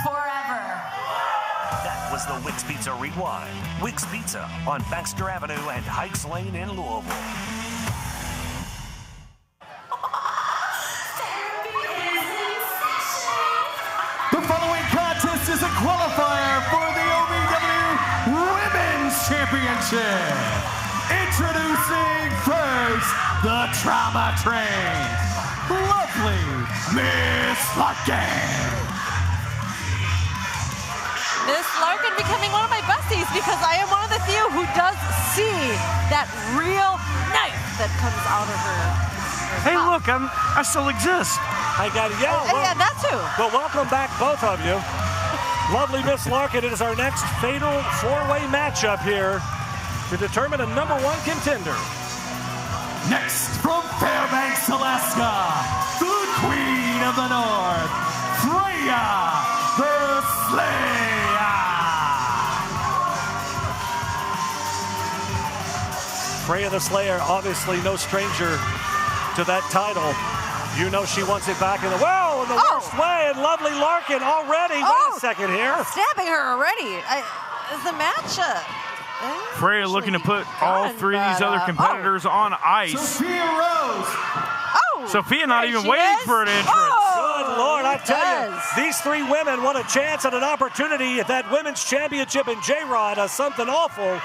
forever. That was the Wix Pizza Rewind. Wix Pizza on Baxter Avenue and Hikes Lane in Louisville. The following contest is a qualifier for the OVW Women's Championship. Introducing first, the trauma train, lovely Miss Larkin. Miss Larkin becoming one of my besties because I am one of the few who does see that real knife that comes out of her. Hey, look, I still exist. I got it. Yeah, yeah, that too. Well, welcome back, both of you. Lovely Miss Larkin. It is our next fatal four-way matchup here to determine a #1 contender. Next, from Fairbanks, Alaska, the Queen of the North, Freya the SLAYA. Freya the SLAYA, obviously no stranger to that title. You know she wants it back in the worst way, and lovely Larkin already. Wait a second here. Stabbing her already. Is the match Freya looking to put all three of these other competitors on ice. Sophia Rose. Sophia not even waiting for an entrance. Good Lord, I tell you, these three women want a chance at an opportunity at that women's championship in J-Rod. Something awful.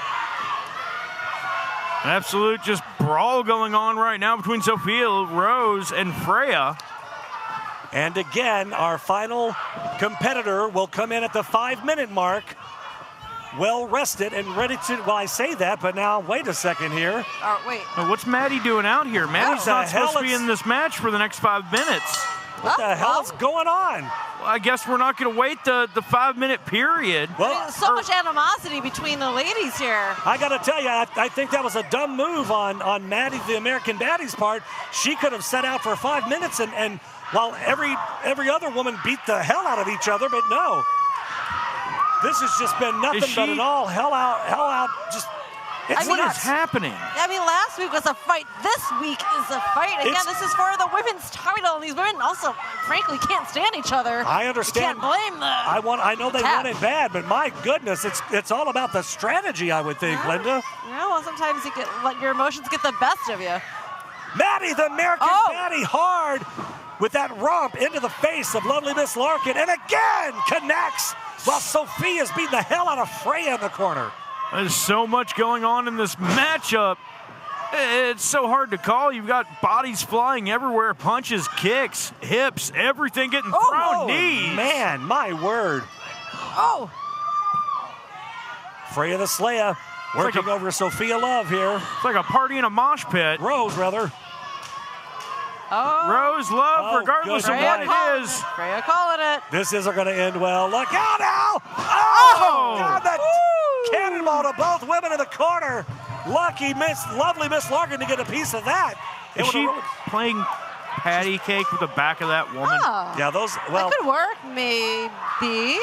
An absolute just brawl going on right now between Sophia Rose and Freya. And again, our final competitor will come in at the 5-minute mark. Well rested and ready to, well, I say that, but now wait a second here. Wait. What's Maddie doing out here? Maddie's not supposed to be in this match for the next 5 minutes. What the hell is going on? Well, I guess we're not going to wait the 5-minute period. Well, so much animosity between the ladies here. I got to tell you, I think that was a dumb move on Maddie, the American Baddie's part. She could have set out for 5 minutes and while every other woman beat the hell out of each other, but no. This has just been nothing but an all hell out, just, what is happening? I mean, last week was a fight. This week is a fight. Again, this is for the women's title, and these women also, frankly, can't stand each other. I understand. You can't blame them. I know they want it bad, but my goodness, it's all about the strategy, I would think, Linda. Yeah, well, sometimes you let your emotions get the best of you. Maddie, the American Baddie, hard with that romp into the face of lovely Miss Larkin, and again connects while Sophia's beating the hell out of Freya in the corner. There's so much going on in this matchup. It's so hard to call. You've got bodies flying everywhere, punches, kicks, hips, everything getting thrown, knees. Man, my word. Freya the SLAYA working over Sophia Love here. It's like a party in a mosh pit. Rose, rather. Rose, Love, regardless of what it is. Freya calling it. This isn't going to end well. Look out now! Oh! God, that cannonball to both women in the corner. Lovely Miss Larkin to get a piece of that. Is she playing patty cake with the back of that woman? Yeah, those, well. That could work, maybe.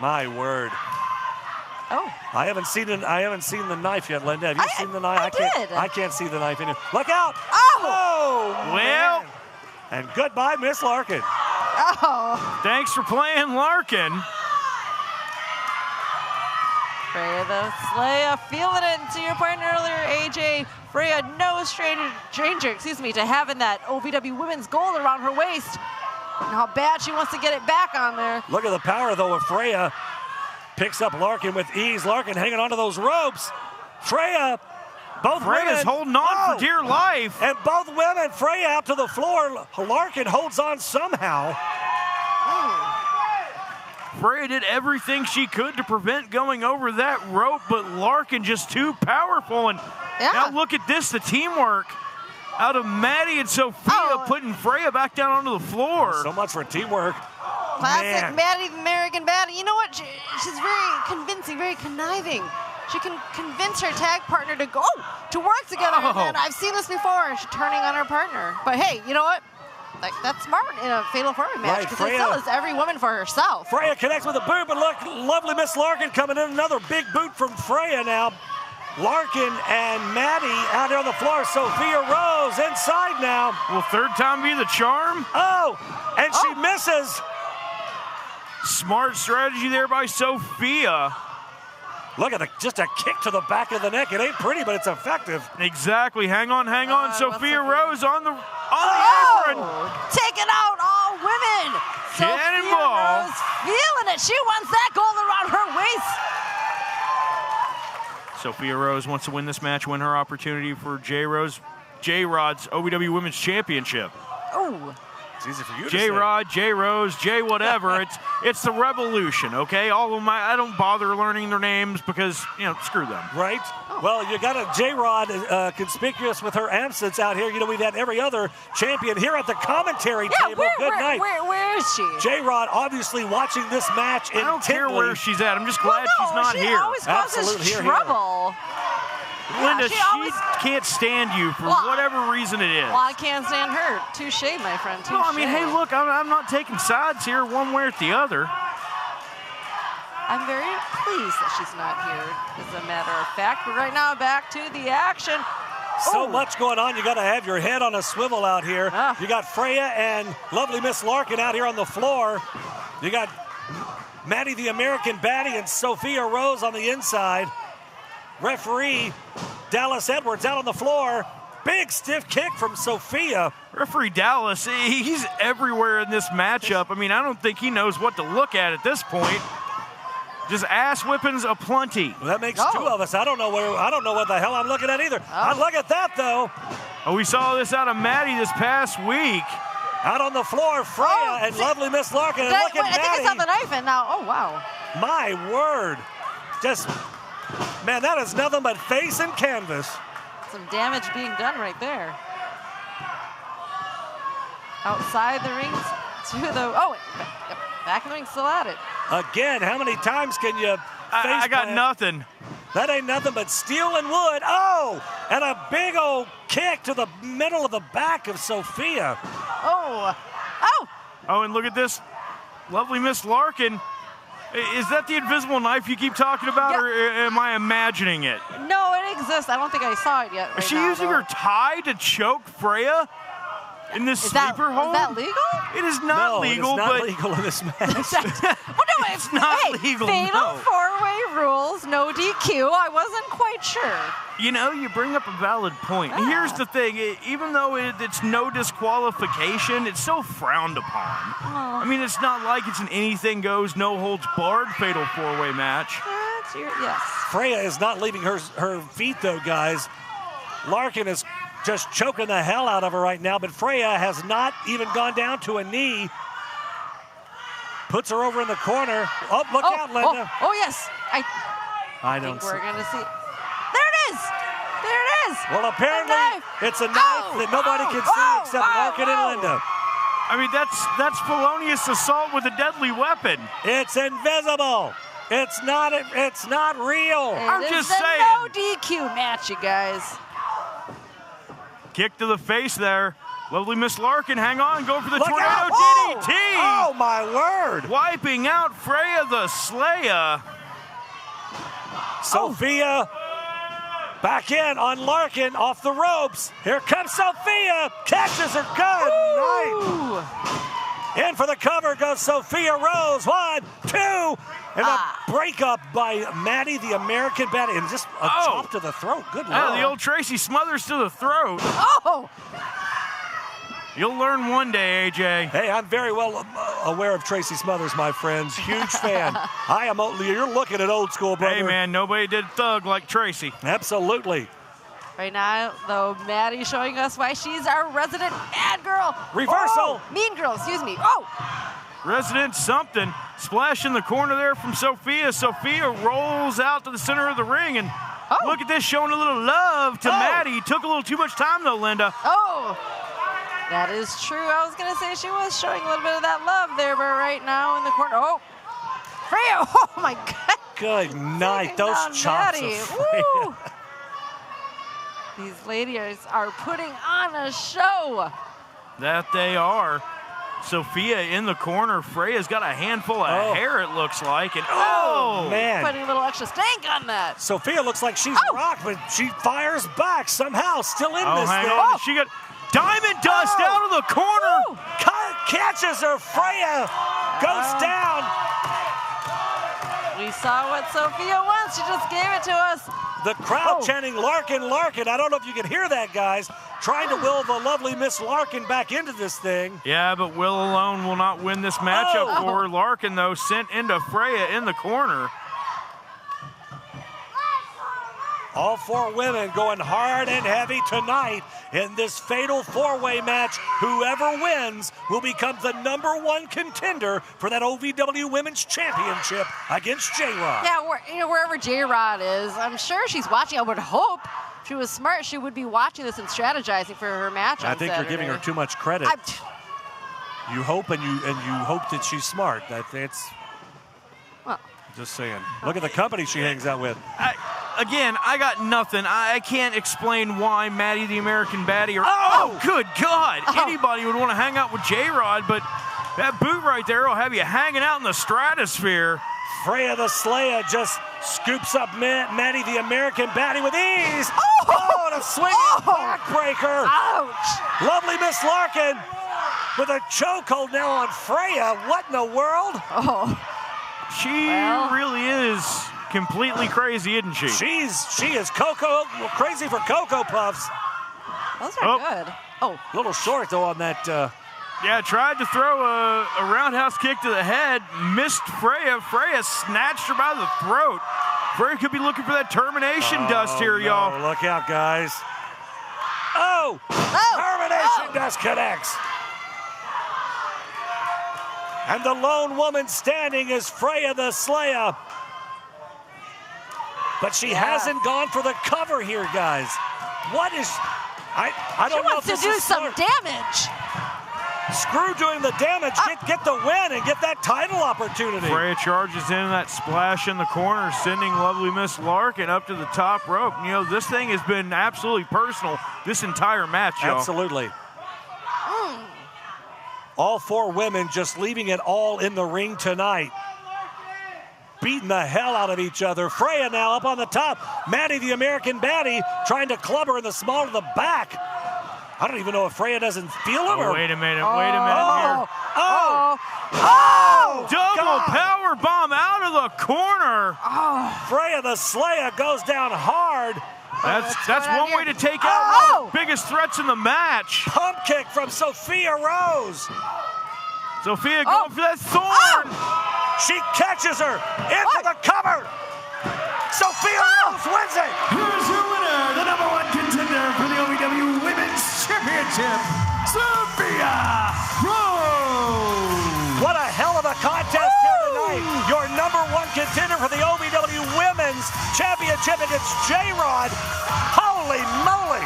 My word. I haven't seen the knife yet, Linda. Have you seen the knife? I can't see the knife in it. Look out! Well. Man. And goodbye, Miss Larkin. Thanks for playing Larkin. Freya the SLAYA feeling it. And to your point earlier, AJ, Freya no stranger to having that OVW women's gold around her waist. And how bad she wants to get it back on there. Look at the power, though, of Freya. Picks up Larkin with ease. Larkin hanging onto those ropes. Freya's women holding on for dear life. And both women, Freya out to the floor. Larkin holds on somehow. Freya did everything she could to prevent going over that rope, but Larkin just too powerful. And now look at this, the teamwork out of Maddie and Sophia putting Freya back down onto the floor. So much for teamwork. Classic Maddie, the American Baddie. You know what? She's very convincing, very conniving. She can convince her tag partner to work together. And I've seen this before. She's turning on her partner. But hey, you know what? That's smart in a fatal four-way match because it still is every woman for herself. Freya connects with a boot, but look, lovely Miss Larkin coming in. Another big boot from Freya now. Larkin and Maddie out there on the floor. Sophia Rose inside now. Will third time be the charm? And she misses. Smart strategy there by Sophia. Look at just a kick to the back of the neck. It ain't pretty, but it's effective. Exactly. Hang on. Sophia Rose on the apron. Taking out all women. Cannonball. Sophia Rose feeling it. She wants that gold around her waist. Sophia Rose wants to win this match, win her opportunity for J-Rod's OVW Women's Championship. Oh. It's easy for you to J-Rod, J-Rose, J whatever. It's the revolution, okay? All of I don't bother learning their names because, you know, screw them. Right? Well, you got a J-Rod conspicuous with her absence out here. You know, we've had every other champion here at the commentary table. Good night. Where is she? J-Rod obviously watching this match intently. I don't care where she's at. I'm just glad she's not here. She always causes trouble. Linda, she can't stand you for whatever reason it is. Well, I can't stand her. Touche, my friend. Touche. No, I mean, hey, look, I'm not taking sides here one way or the other. I'm very pleased that she's not here, as a matter of fact. But right now, back to the action. So much going on. You got to have your head on a swivel out here. You got Freya and lovely Miss Larkin out here on the floor. You got Maddie the American Baddie and Sophia Rose on the inside. Referee Dallas Edwards out on the floor. Big stiff kick from Sophia. Referee Dallas, he's everywhere in this matchup. I mean, I don't think he knows what to look at this point. Just ass whippings aplenty. Well, that makes two of us. I don't know what the hell I'm looking at either. Look at that though. Oh, we saw this out of Maddie this past week. Out on the floor, Freya and lovely Miss Larkin. And look at Maddie. I think it's on the knife and now. Oh wow. My word. Just. Man, that is nothing but face and canvas. Some damage being done right there. Outside the rings to the, back in the ring, still at it. Again, how many times can you I got nothing. That ain't nothing but steel and wood. Oh, and a big old kick to the middle of the back of Sophia. Oh, and look at this. Lovely Miss Larkin. Is that the invisible knife you keep talking about, or am I imagining it? No, it exists. I don't think I saw it yet. Is she using her tie to choke Freya in this sleeper hold? Is that legal? It is not legal. It is not legal in this match. It's not legal. Fatal four-way rules, no DQ. I wasn't quite sure. You know, you bring up a valid point. And here's the thing. Even though it's no disqualification, it's so frowned upon. I mean, it's not like it's an anything goes, no holds barred fatal four-way match. Yes. Freya is not leaving her feet, though, guys. Larkin is just choking the hell out of her right now, but Freya has not even gone down to a knee. Puts her over in the corner. Oh, look out, Linda. Oh, yes. I don't think we're going to see. There it is. There it is. Well, apparently it's a knife that nobody can see except Larkin and Linda. I mean, that's felonious assault with a deadly weapon. It's invisible. It's not real. I'm just saying. No DQ match, you guys. Kick to the face there. Lovely Miss Larkin, hang on, go for the tornado DDT. Oh, my word. Wiping out Freya the SLAYA. Sophia back in on Larkin, off the ropes. Here comes Sophia, catches her. Good night. In for the cover goes Sophia Rose. 1, 2, and a breakup by Maddie, the American Baddie, and just a chop to the throat. Good Lord. The old Tracy Smothers to the throat. Oh! You'll learn one day, AJ. Hey, I'm very well aware of Tracy Smothers, my friends. Huge fan. You're looking at old school, brother. Hey, man, nobody did thug like Tracy. Absolutely. Right now, though, Maddie showing us why she's our resident bad girl. Reversal. Mean girl, excuse me. Resident something. Splash in the corner there from Sophia. Sophia rolls out to the center of the ring, and look at this, showing a little love to Maddie. Took a little too much time, though, Linda. That is true. I was going to say she was showing a little bit of that love there, but right now in the corner. Freya. Oh, my God. Good night. Those chops of Freya. These ladies are putting on a show. That they are. Sophia in the corner. Freya's got a handful of hair, it looks like. And man. Putting a little extra stank on that. Sophia looks like she's rocked, but she fires back somehow, still in this hang thing. on. She got diamond dust out of the corner. Catches her. Freya goes down. We saw what Sophia wants. She just gave it to us. The crowd chanting Larkin, Larkin. I don't know if you can hear that, guys. Trying to will the lovely Miss Larkin back into this thing. Yeah, but will alone will not win this matchup for her. Larkin, though, sent into Freya in the corner. All 4 women going hard and heavy tonight in this fatal 4-way match. Whoever wins will become the #1 contender for that OVW Women's Championship against J-Rod. Yeah, wherever J-Rod is, I'm sure she's watching. I would hope if she was smart, she would be watching this and strategizing for her match on I think Saturday. you're giving her too much credit. You hope and you hope that she's smart. That's well, just saying. Look at the company she hangs out with. Again, I got nothing. I can't explain why Maddie the American Baddie or oh good God, anybody would want to hang out with J-Rod, but that boot right there will have you hanging out in the stratosphere. Freya the SLAYA just scoops up Maddie the American Baddie with ease. Oh, and a swinging backbreaker. Ouch. Lovely Miss Larkin with a chokehold now on Freya. What in the world? She really is completely crazy, isn't she? She is crazy for Cocoa Puffs. Those are good. A little short though on that. Yeah, tried to throw a roundhouse kick to the head, missed Freya. Freya snatched her by the throat. Freya could be looking for that termination dust here, y'all. Look out, guys. Termination dust connects. And the lone woman standing is Freya the SLAYA. But she hasn't gone for the cover here, guys. What is... I don't know if this is some damage. Screw doing the damage. Get the win and get that title opportunity. Freya charges in that splash in the corner, sending lovely Miss Larkin up to the top rope. You know, this thing has been absolutely personal this entire match, y'all. Absolutely. All 4 women just leaving it all in the ring tonight. Beating the hell out of each other. Freya now up on the top. Maddie the American Baddie trying to club her in the small of the back. I don't even know if Freya doesn't feel him. Wait a minute here. Double power bomb out of the corner. Freya the SLAYA goes down hard. That's one way to take out one of the biggest threats in the match. Pump kick from Sophia Rose. Sophia going for that thorn. She catches her into the cover. Sophia Rose wins it. Here's your winner, the #1 contender for the OVW Women's Championship, Sophia Rose. What a hell of a contest here tonight. Your #1 contender for the OVW Women's Championship against J-Rod. Holy moly.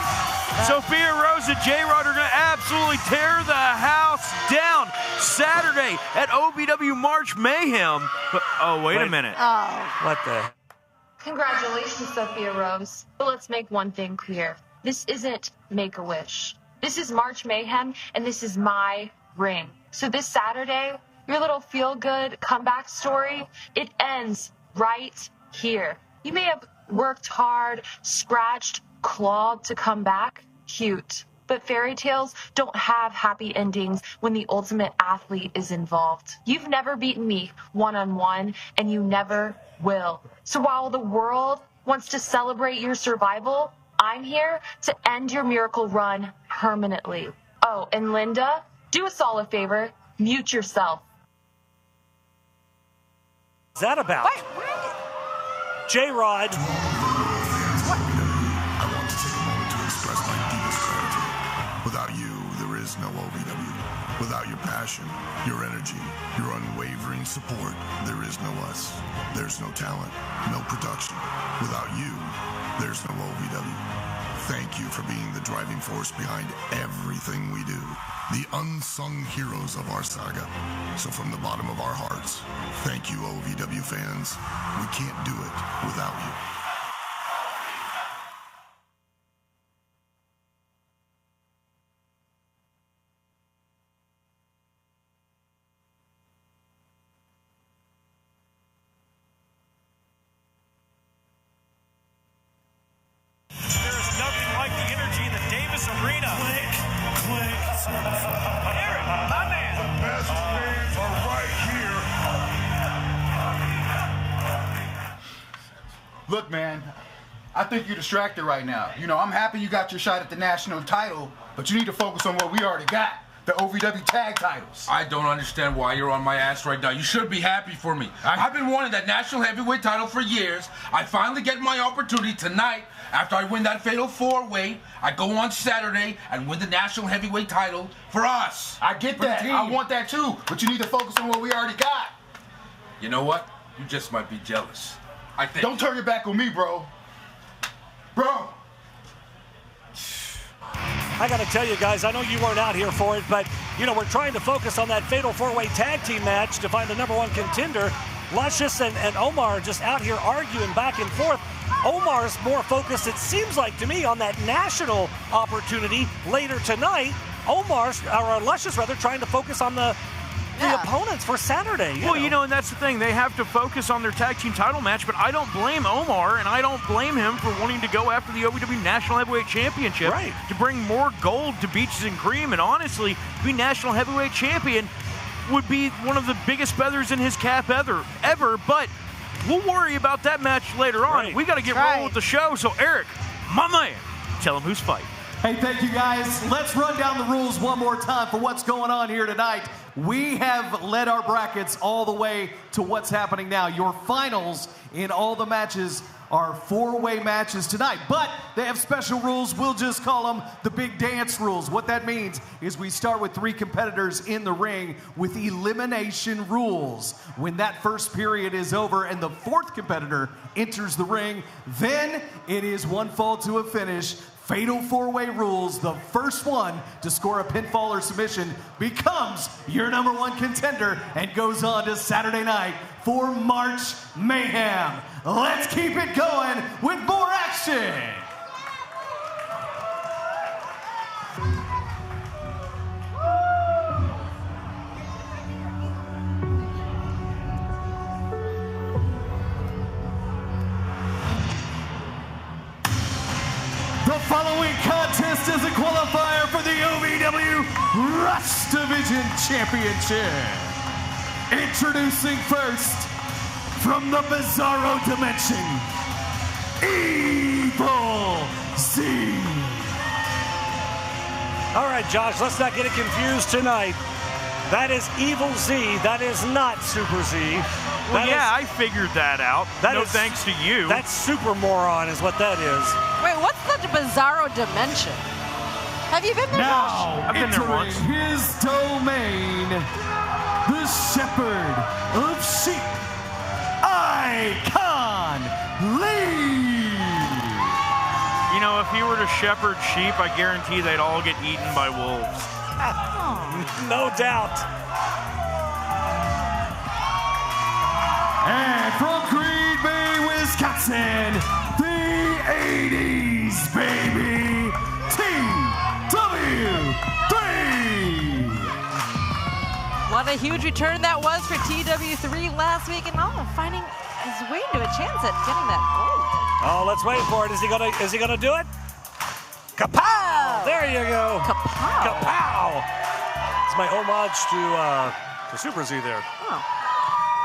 Sophia Rose and J-Rod are going to absolutely tear the house down Saturday at OVW March Mayhem. But, wait a minute. What the? Congratulations, Sophia Rose. But let's make one thing clear. This isn't Make-A-Wish. This is March Mayhem, and this is my ring. So this Saturday, your little feel-good comeback story, it ends right here. You may have worked hard, scratched, clawed to come back. Cute. But fairy tales don't have happy endings when the ultimate athlete is involved. You've never beaten me one-on-one, and you never will. So while the world wants to celebrate your survival, I'm here to end your miracle run permanently. Oh, and Linda, do us all a favor, mute yourself. What's that about? J-Rod. Without you, there is no OVW. Without your passion, your energy, your unwavering support, there is no us. There's no talent, no production. Without you, there's no OVW. Thank you for being the driving force behind everything we do. The unsung heroes of our saga. So from the bottom of our hearts, thank you, OVW fans. We can't do it without you. Look, man, I think you're distracted right now. You know, I'm happy you got your shot at the national title, but you need to focus on what we already got. the OVW Tag titles. I don't understand why you're on my ass right now. You should be happy for me. I've been wanting that national heavyweight title for years. I finally get my opportunity tonight. After I win that fatal 4-way, I go on Saturday and win the national heavyweight title for us. I get that. I want that too. But you need to focus on what we already got. You know what? You just might be jealous. I think. Don't turn your back on me, bro. Bro. I got to tell you guys, I know you weren't out here for it, but, you know, we're trying to focus on that fatal 4-way tag team match to find the #1 contender. Luscious and OMAR just out here arguing back and forth. OMAR's more focused, it seems like to me, on that national opportunity later tonight. Luscious rather, trying to focus on the opponents for Saturday. You know, and that's the thing. They have to focus on their tag team title match, but I don't blame OMAR, and I don't blame him for wanting to go after the OVW National Heavyweight Championship to bring more gold to Beaches and Cream. And honestly, to be National Heavyweight Champion would be one of the biggest feathers in his cap ever. But we'll worry about that match later on. We got to get rolling with the show. So, Erik, my man, tell him who's fighting. Hey, thank you guys. Let's run down the rules one more time for what's going on here tonight. We have led our brackets all the way to what's happening now. Your finals in all the matches are 4-way matches tonight, but they have special rules. We'll just call them the big dance rules. What that means is we start with 3 competitors in the ring with elimination rules. When that first period is over and the 4th competitor enters the ring, then it is 1 fall to a finish. Fatal 4-way rules. The first one to score a pinfall or submission becomes your #1 contender and goes on to Saturday night for March Mayhem. Let's keep it going with more action. The following contest is a qualifier for the OVW Rush Division Championship. Introducing first, from the Bizarro Dimension, Evil Z. All right, Josh, let's not get it confused tonight. That is Evil Z. That is not Super Z. Well, I figured that out. No thanks to you. That's Super Moron is what that is. Wait, what's the Bizarro Dimension? Have you been there? Now, I've been there once. His domain, the Shepherd of Sheep, Icon Lee. You know, if he were to shepherd sheep, I guarantee they'd all get eaten by wolves. No doubt. And from Green Bay, Wisconsin, the 80s, baby, TW3. What a huge return that was for TW3 last week, and now finding his way into a chance at getting that gold. Oh, let's wait for it. Is he gonna do it? Kapow! There you go. Kapow. Kapow! It's my homage to Super Z there. Oh.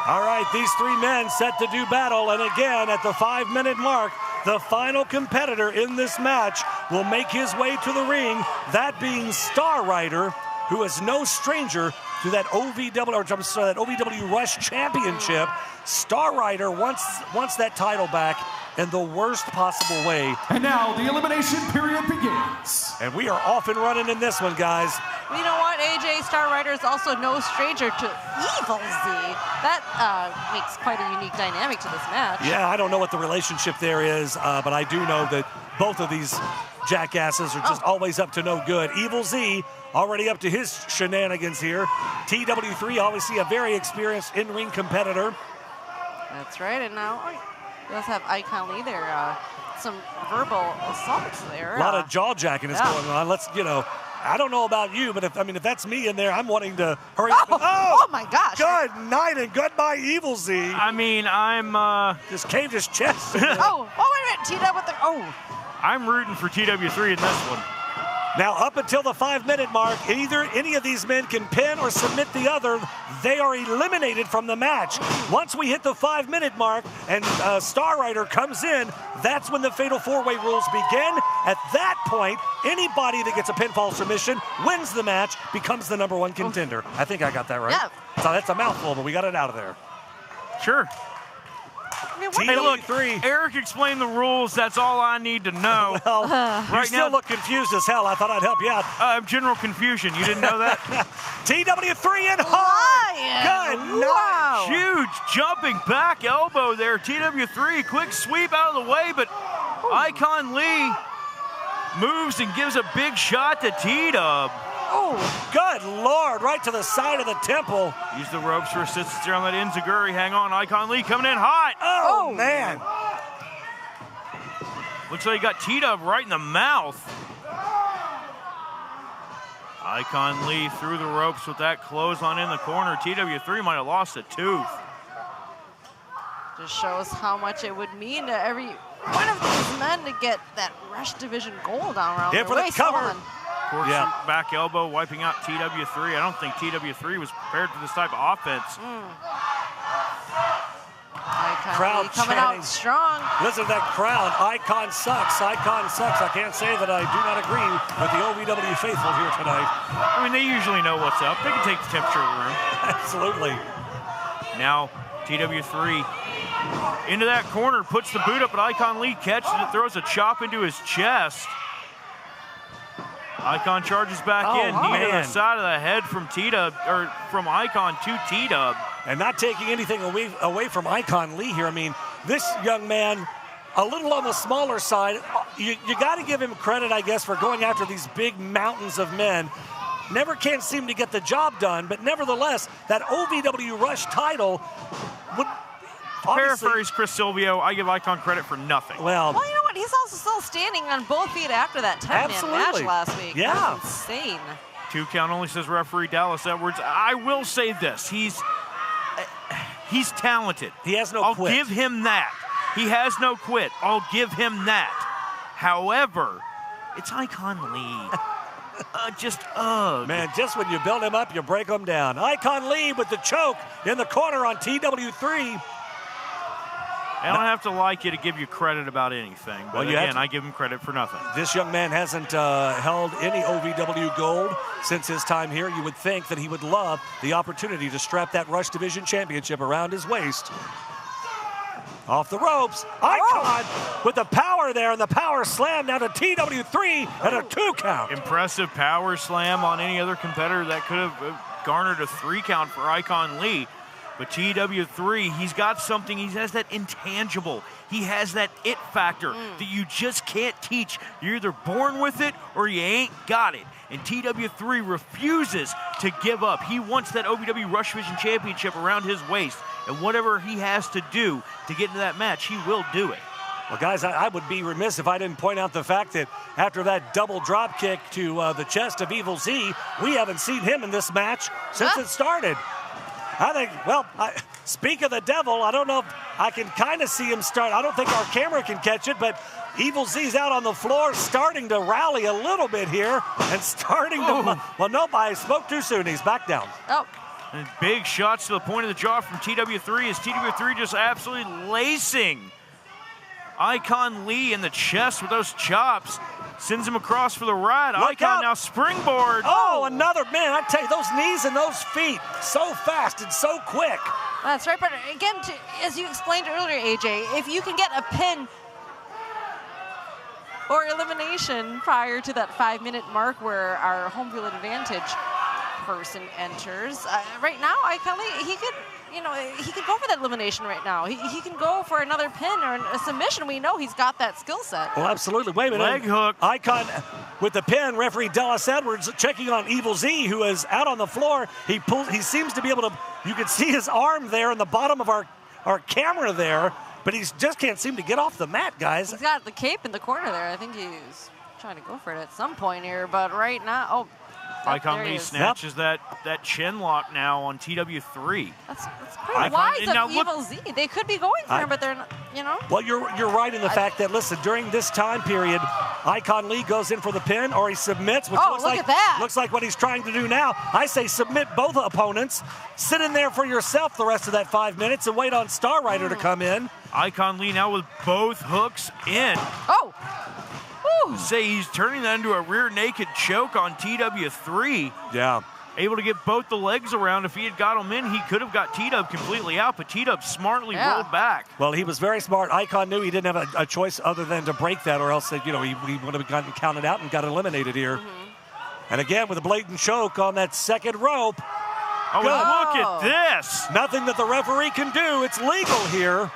All right, these 3 men set to do battle, and again, at the 5-minute mark, the final competitor in this match will make his way to the ring, that being Star Rider, who is no stranger to that OVW Rush Championship. Star Rider wants that title back in the worst possible way. And now the elimination period begins. And we are off and running in this one, guys. Well, you know what, AJ? Star Rider is also no stranger to Evil Z. That makes quite a unique dynamic to this match. Yeah, I don't know what the relationship there is, but I do know that both of these jackasses are just always up to no good. Evil Z already up to his shenanigans here. TW3, obviously a very experienced in-ring competitor. That's right, and now he does have Icon Lee there. Some verbal assaults there. A lot of jaw-jacking is going on. I don't know about you, but if that's me in there, I'm wanting to hurry up. Oh my gosh. Good night and goodbye, Evil Z. I mean, I'm just caved his chest. wait a minute. TW with the I'm rooting for TW3 in this one. Now, up until the 5-minute mark, either any of these men can pin or submit the other. They are eliminated from the match. Once we hit the 5-minute mark and Star Rider comes in, that's when the Fatal 4-Way rules begin. At that point, anybody that gets a pinfall submission wins the match, becomes the #1 contender. I think I got that right. Yeah. So that's a mouthful, but we got it out of there. Sure. Hey, look, Eric explained the rules. That's all I need to know. Well, you still look confused as hell. I thought I'd help you out. General confusion. You didn't know that? TW3 and hard. Good Wow. Huge jumping back elbow there. TW3, quick sweep out of the way, but Icon Lee moves and gives a big shot to T-Dub. Oh, good Lord, right to the side of the temple. Use the ropes for assistance there on that Enziguri. Hang on, Icon Lee coming in hot. Oh, man. Looks like he got T-Dub right in the mouth. Icon Lee through the ropes with that clothesline in the corner. TW3 might have lost a tooth. Just shows how much it would mean to every one of these men to get that Rush Division gold down around their for the waist. cover. Back elbow wiping out TW3. I don't think TW3 was prepared for this type of offense. Crowd coming out strong. Listen to that crowd. Icon sucks. Icon sucks. I can't say that I do not agree with the OVW faithful here tonight. I mean, they usually know what's up. They can take the temperature of the room. Absolutely. Now, TW3 into that corner, puts the boot up, but Icon Lee catches it, throws a chop into his chest. Icon charges back in, knee to the side of the head from T-Dub, or from Icon to T-Dub. And not taking anything away from Icon Lee here. I mean, this young man, a little on the smaller side. You got to give him credit, I guess, for going after these big mountains of men. Never can seem to get the job done, but nevertheless, that OVW Rush title would paraphrase Chris Silvio, I give Icon credit for nothing. Well, you know what? He's also still standing on both feet after that 10-man match last week. Yeah. That's insane. 2 count only, says referee Dallas Edwards. I will say this. He's talented. He has no quit. I'll give him that. He has no quit. I'll give him that. However, it's Icon Lee. Man, just when you build him up, you break him down. Icon Lee with the choke in the corner on TW3. I don't have to like you to give you credit about anything, but again, I give him credit for nothing. This young man hasn't held any OVW gold since his time here. You would think that he would love the opportunity to strap that Rush Division Championship around his waist. Off the ropes, Icon with the power there, and the power slam down to TW3 and a 2 count. Impressive power slam on any other competitor that could have garnered a 3 count for Icon Lee. But TW3, he's got something. He has that intangible. He has that it factor that you just can't teach. You're either born with it or you ain't got it. And TW3 refuses to give up. He wants that OVW Rush Division Championship around his waist. And whatever he has to do to get into that match, he will do it. Well, guys, I would be remiss if I didn't point out the fact that after that double drop kick to the chest of Evil Z, we haven't seen him in this match since it started. I think, well, speak of the devil, I don't know if I can kind of see him start. I don't think our camera can catch it, but Evil Z's out on the floor, starting to rally a little bit here and starting to, well, no, I spoke too soon. He's back down. And big shots to the point of the jaw from TW3 as TW3 just absolutely lacing Icon Lee in the chest with those chops. Sends him across for the ride. Icon now springboard. Oh, another, man, I tell you, those knees and those feet, so fast and so quick. That's right, but again, as you explained earlier, AJ, if you can get a pin or elimination prior to that 5-minute mark where our home field advantage person enters, right now, Icon Lee, he could, he could go for that elimination right now. He can go for another pin or a submission. We know he's got that skill set. Well, absolutely. Wait a minute. Leg hook. Icon with the pin. Referee Dallas Edwards checking on Evil Z, who is out on the floor. He seems to be able to, you can see his arm there in the bottom of our camera there, but he just can't seem to get off the mat, guys. He's got the cape in the corner there. I think he's trying to go for it at some point here, but right now, Icon Lee snatches that chin lock now on TW3. That's pretty wise of Evil Z. They could be going for him, but they're not, you know. Well, you're right in the fact that, listen, during this time period, Icon Lee goes in for the pin or he submits, which looks like what he's trying to do now. I say submit both opponents, sit in there for yourself the rest of that 5 minutes and wait on Star Rider to come in. Icon Lee now with both hooks in. Oh! Say he's turning that into a rear naked choke on TW3. Yeah. Able to get both the legs around. If he had got him in, he could have got T-Dub completely out, but T-Dub smartly rolled back. Well, he was very smart. Icon knew he didn't have a choice other than to break that, or else he would have gotten counted out and got eliminated here. And again, with a blatant choke on that second rope. Oh, look at this. Nothing that the referee can do. It's legal here.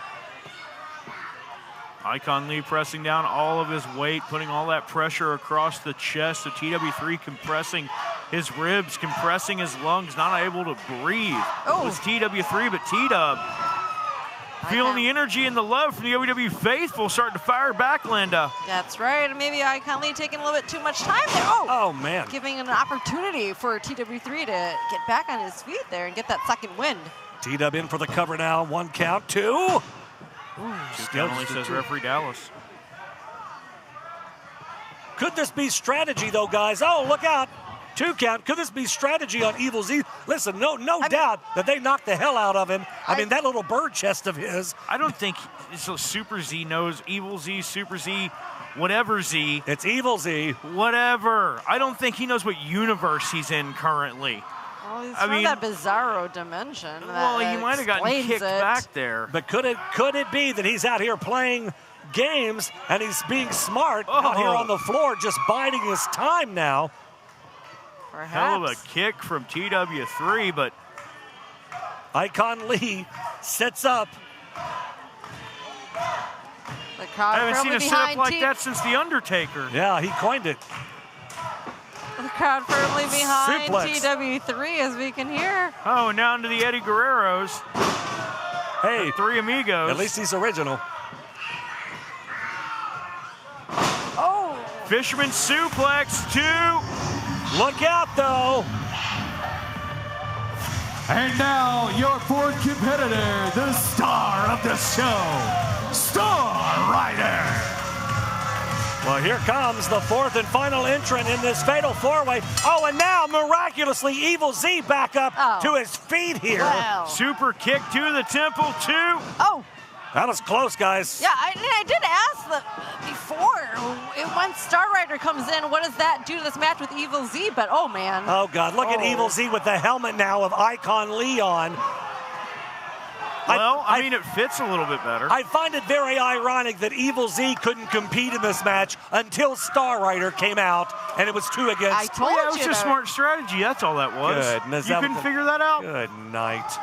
Icon Lee pressing down all of his weight, putting all that pressure across the chest. So TW3 compressing his ribs, compressing his lungs, not able to breathe. It was TW3, but T-Dub feeling the energy and the love from the OVW faithful, starting to fire back, Linda. That's right. And maybe Icon Lee taking a little bit too much time there. Oh, man. Giving an opportunity for TW3 to get back on his feet there and get that second wind. T-Dub in for the cover now. 1 count, 2. Still only says referee Dallas. Could this be strategy, though, guys? Oh, look out. 2 count. Could this be strategy on Evil Z? Listen, no doubt that they knocked the hell out of him. I mean, that little bird chest of his. I don't think Super Z knows Evil Z, Super Z, whatever Z. It's Evil Z. Whatever. I don't think he knows what universe he's in currently. Well, he's from that bizarro dimension. Well, he might have gotten kicked back there. But could it be that he's out here playing games and he's being smart out here on the floor, just biding his time now? Perhaps. Hell of a kick from TW3, but Icon Lee sets up. I haven't seen a setup like that since The Undertaker. Yeah, he coined it. The crowd firmly behind TW3, as we can hear. Oh, now into the Eddie Guerreros. Hey, 3 amigos. At least he's original. Oh. Fisherman suplex 2. Look out, though. And now your 4th competitor, the star of the show, Star Rider. Well, here comes the 4th and final entrant in this fatal 4-way. Oh, and now, miraculously, Evil Z back up to his feet here. Wow. Super kick to the temple, 2. Oh. That was close, guys. Yeah, I did ask before, once Star Rider comes in, what does that do to this match with Evil Z? But, oh, man. Oh, God, look at Evil Z with the helmet now of Icon Lee on. Well, I mean, it fits a little bit better. I find it very ironic that Evil Z couldn't compete in this match until Star Rider came out, and it was 2 against. I told you. It was just smart strategy. That's all that was. Goodness, you couldn't figure that out? Good night.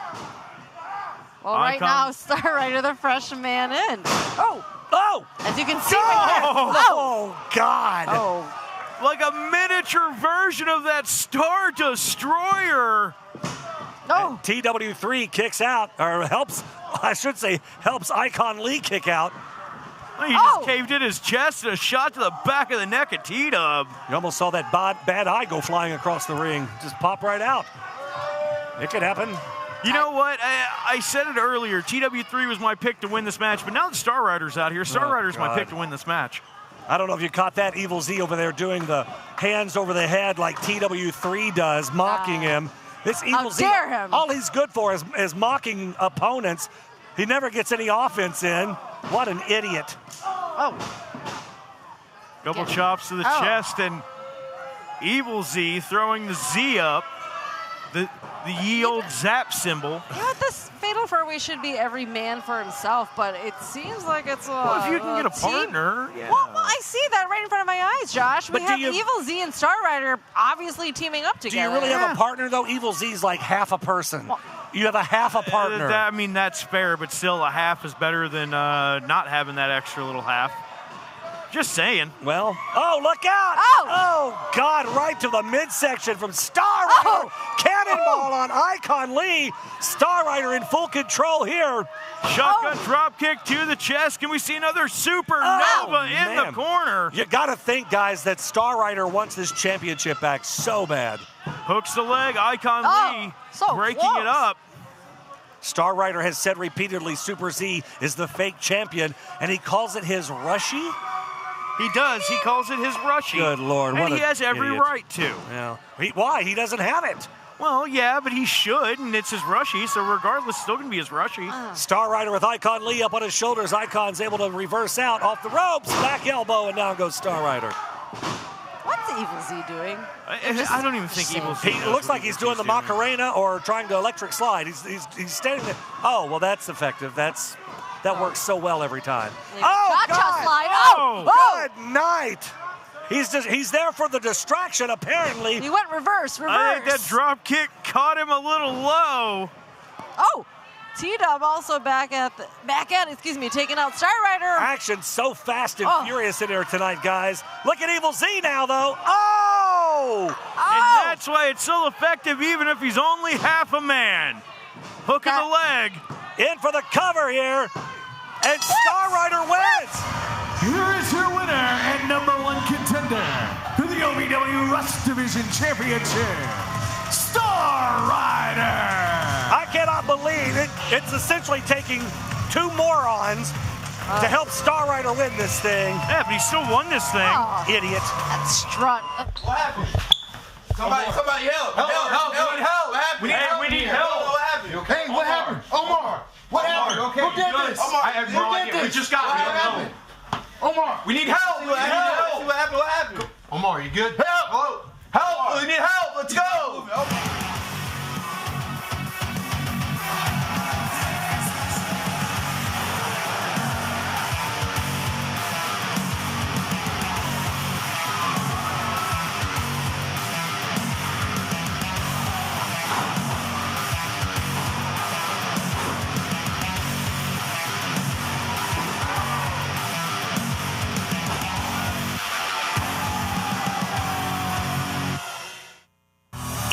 Well, right now, Star Rider, the fresh man in. Oh! Oh! As you can see. Oh, God. Oh. Like a miniature version of that Star Destroyer. No. TW3 kicks out, or helps Icon Lee kick out. Well, he just caved in his chest and a shot to the back of the neck of T-Dub. You almost saw that bad eye go flying across the ring. Just pop right out. It could happen. You know what? I said it earlier. TW3 was my pick to win this match, but now that Star Rider's out here, Star Rider's my pick to win this match. I don't know if you caught that. Evil Z over there doing the hands over the head like TW3 does, mocking him. This Evil Z, all he's good for is mocking opponents. He never gets any offense in. What an idiot. Oh. Double chops to the chest, and Evil Z throwing the Z up. The ye old zap symbol. You know what, this fatal 4-way should be every man for himself, but it seems like it's a Well, if you can get a partner, Well, I see that right in front of my eyes, Josh. We have Evil Z and Star Rider obviously teaming up together. Do you really have a partner, though? Evil Z's like half a person. Well, you have a half a partner. I mean, that's fair, but still a half is better than not having that extra little half. Just saying. Well, oh, look out! Oh, God, right to the midsection from Star Rider. Cannonball on Icon Lee. Star Rider in full control here. Shotgun drop kick to the chest. Can we see another supernova in the corner? You got to think, guys, that Star Rider wants this championship back so bad. Hooks the leg. Icon Lee breaking it up. Star Rider has said repeatedly Super Z is the fake champion, and he calls it his Rushy. He does. He calls it his Rushy. Good Lord. And he has every right to. Yeah. Why? He doesn't have it. Well, yeah, but he should, and it's his Rushy, so regardless, it's still going to be his Rushy. Star Rider with Icon Lee up on his shoulders. Icon's able to reverse out off the ropes. Back elbow, and down goes Star Rider. What's Evil Z doing? I don't even think Evil Z. He looks like he's doing the Macarena or trying to electric slide. He's standing there. Oh, well, that's effective. That works so well every time. Oh, God! Slide. Oh, good night. He's there for the distraction, apparently. He went reverse. I think that drop kick caught him a little low. Oh, T-Dub also taking out Star Rider. Action so fast and furious in here tonight, guys. Look at Evil Z now, though. Oh! And that's why it's so effective, even if he's only half a man. Hook of the leg. In for the cover here. And Star Rider wins. Here is your winner and #1 contender to the OVW Rush Division Championship, Star Rider. I cannot believe it. It's essentially taking two morons to help Star Rider win this thing. Yeah, but he still won this thing. Idiot. That strut. What happened? Somebody help. Help. We need help. What happened? Hey, what happened? Omar. What happened? Okay, who did this? I have no idea. We just got here. What happened? Omar. We need help. See what happened? Omar, you good? Help. Help. We need help. Let's go.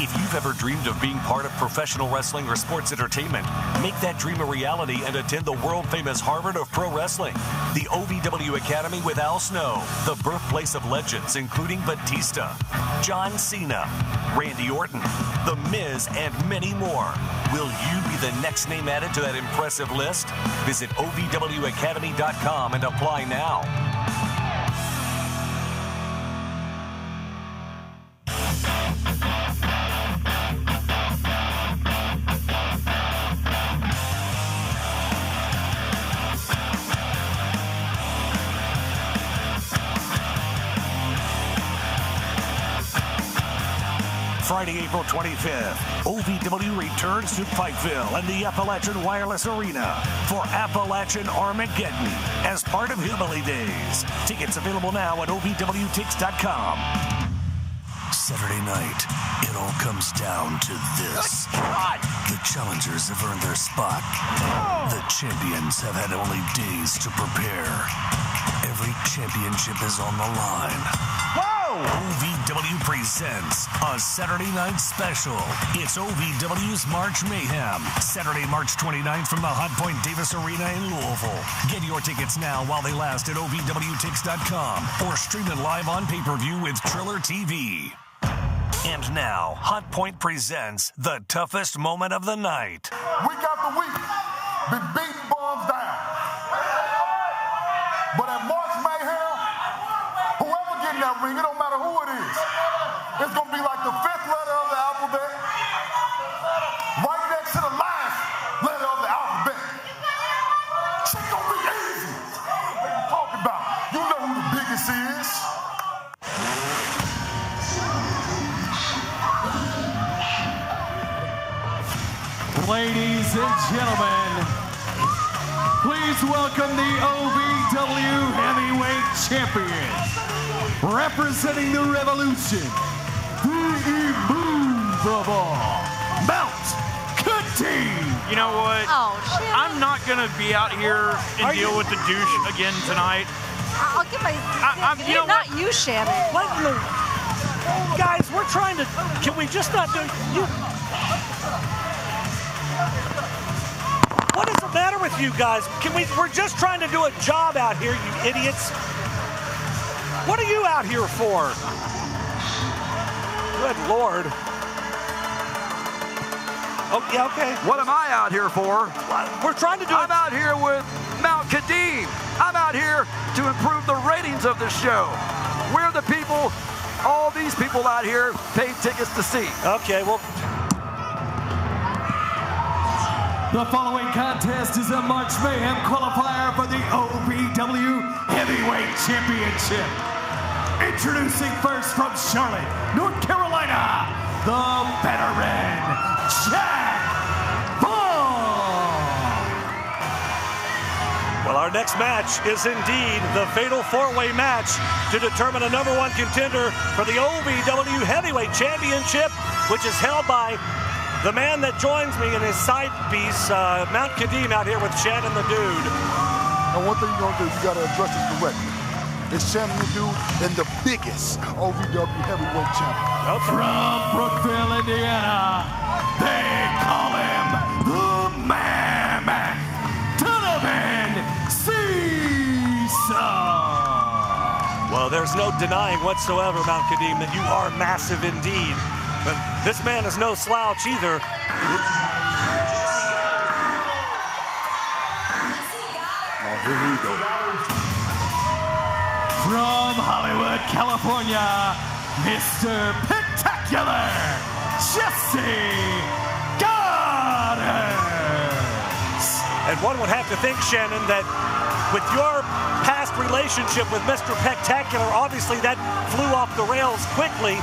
If you've ever dreamed of being part of professional wrestling or sports entertainment, make that dream a reality and attend the world-famous Harvard of Pro Wrestling, the OVW Academy with Al Snow, the birthplace of legends including Batista, John Cena, Randy Orton, The Miz, and many more. Will you be the next name added to that impressive list? Visit OVWacademy.com and apply now. Friday, April 25th, OVW returns to Pikeville and the Appalachian Wireless Arena for Appalachian Armageddon as part of Hillbilly Days. Tickets available now at OVWTix.com. Saturday night, it all comes down to this. The challengers have earned their spot. The champions have had only days to prepare. Every championship is on the line. OVW presents a Saturday night special. It's OVW's March Mayhem. Saturday, March 29th from the Hot Point Davis Arena in Louisville. Get your tickets now while they last at OVWTix.com or stream it live on pay-per-view with Triller TV. And now, Hot Point presents the toughest moment of the night. Week after week, been beating bombs down. But at March Mayhem, whoever get in that ring, it don't matter who it is, it's going to be like the 5th letter of the alphabet, right next to the last letter of the alphabet. Shit's going to be easy. What you talking about? You know who the biggest is. Ladies and gentlemen, please welcome the OVW Heavyweight Champion, representing the Revolution, the immovable Mount Kadeem. You know what? Oh, shit. I'm not going to be out here and deal with the douche again tonight. I'll give my. You know not you, Shannon. Guys, we're trying to. Can we just not do you? What is the matter with you guys? We're just trying to do a job out here, you idiots. What are you out here for? Good Lord. Oh, yeah, okay. What am I out here for? We're trying to do I'm out here with Mount KADEEM. I'm out here to improve the ratings of this show. We're the people, all these people out here paid tickets to see. Okay, well. The following contest is a March Mayhem qualifier for the OVW Heavyweight Championship. Introducing first from Charlotte, North Carolina, the veteran, Jack Vaughn. Well, our next match is indeed the fatal four-way match to determine a #1 contender for the OVW Heavyweight Championship, which is held by the man that joins me in his side piece, Mount KADEEM, out here with Shannon the Dude. And one thing you're gonna do, you gotta address this correctly. It's Shannon the Dude and the biggest OVW Heavyweight Champion. From Brookville, Indiana, they call him the Man, Donovan CECIL. Well, there's no denying whatsoever, Mount KADEEM, that you are massive indeed. But this man is no slouch either. Oh, here we go. From Hollywood, California, Mr. Spectacular, JESSIE GODDERZ. And one would have to think, Shannon, that with your past relationship with Mr. Spectacular, obviously that flew off the rails quickly.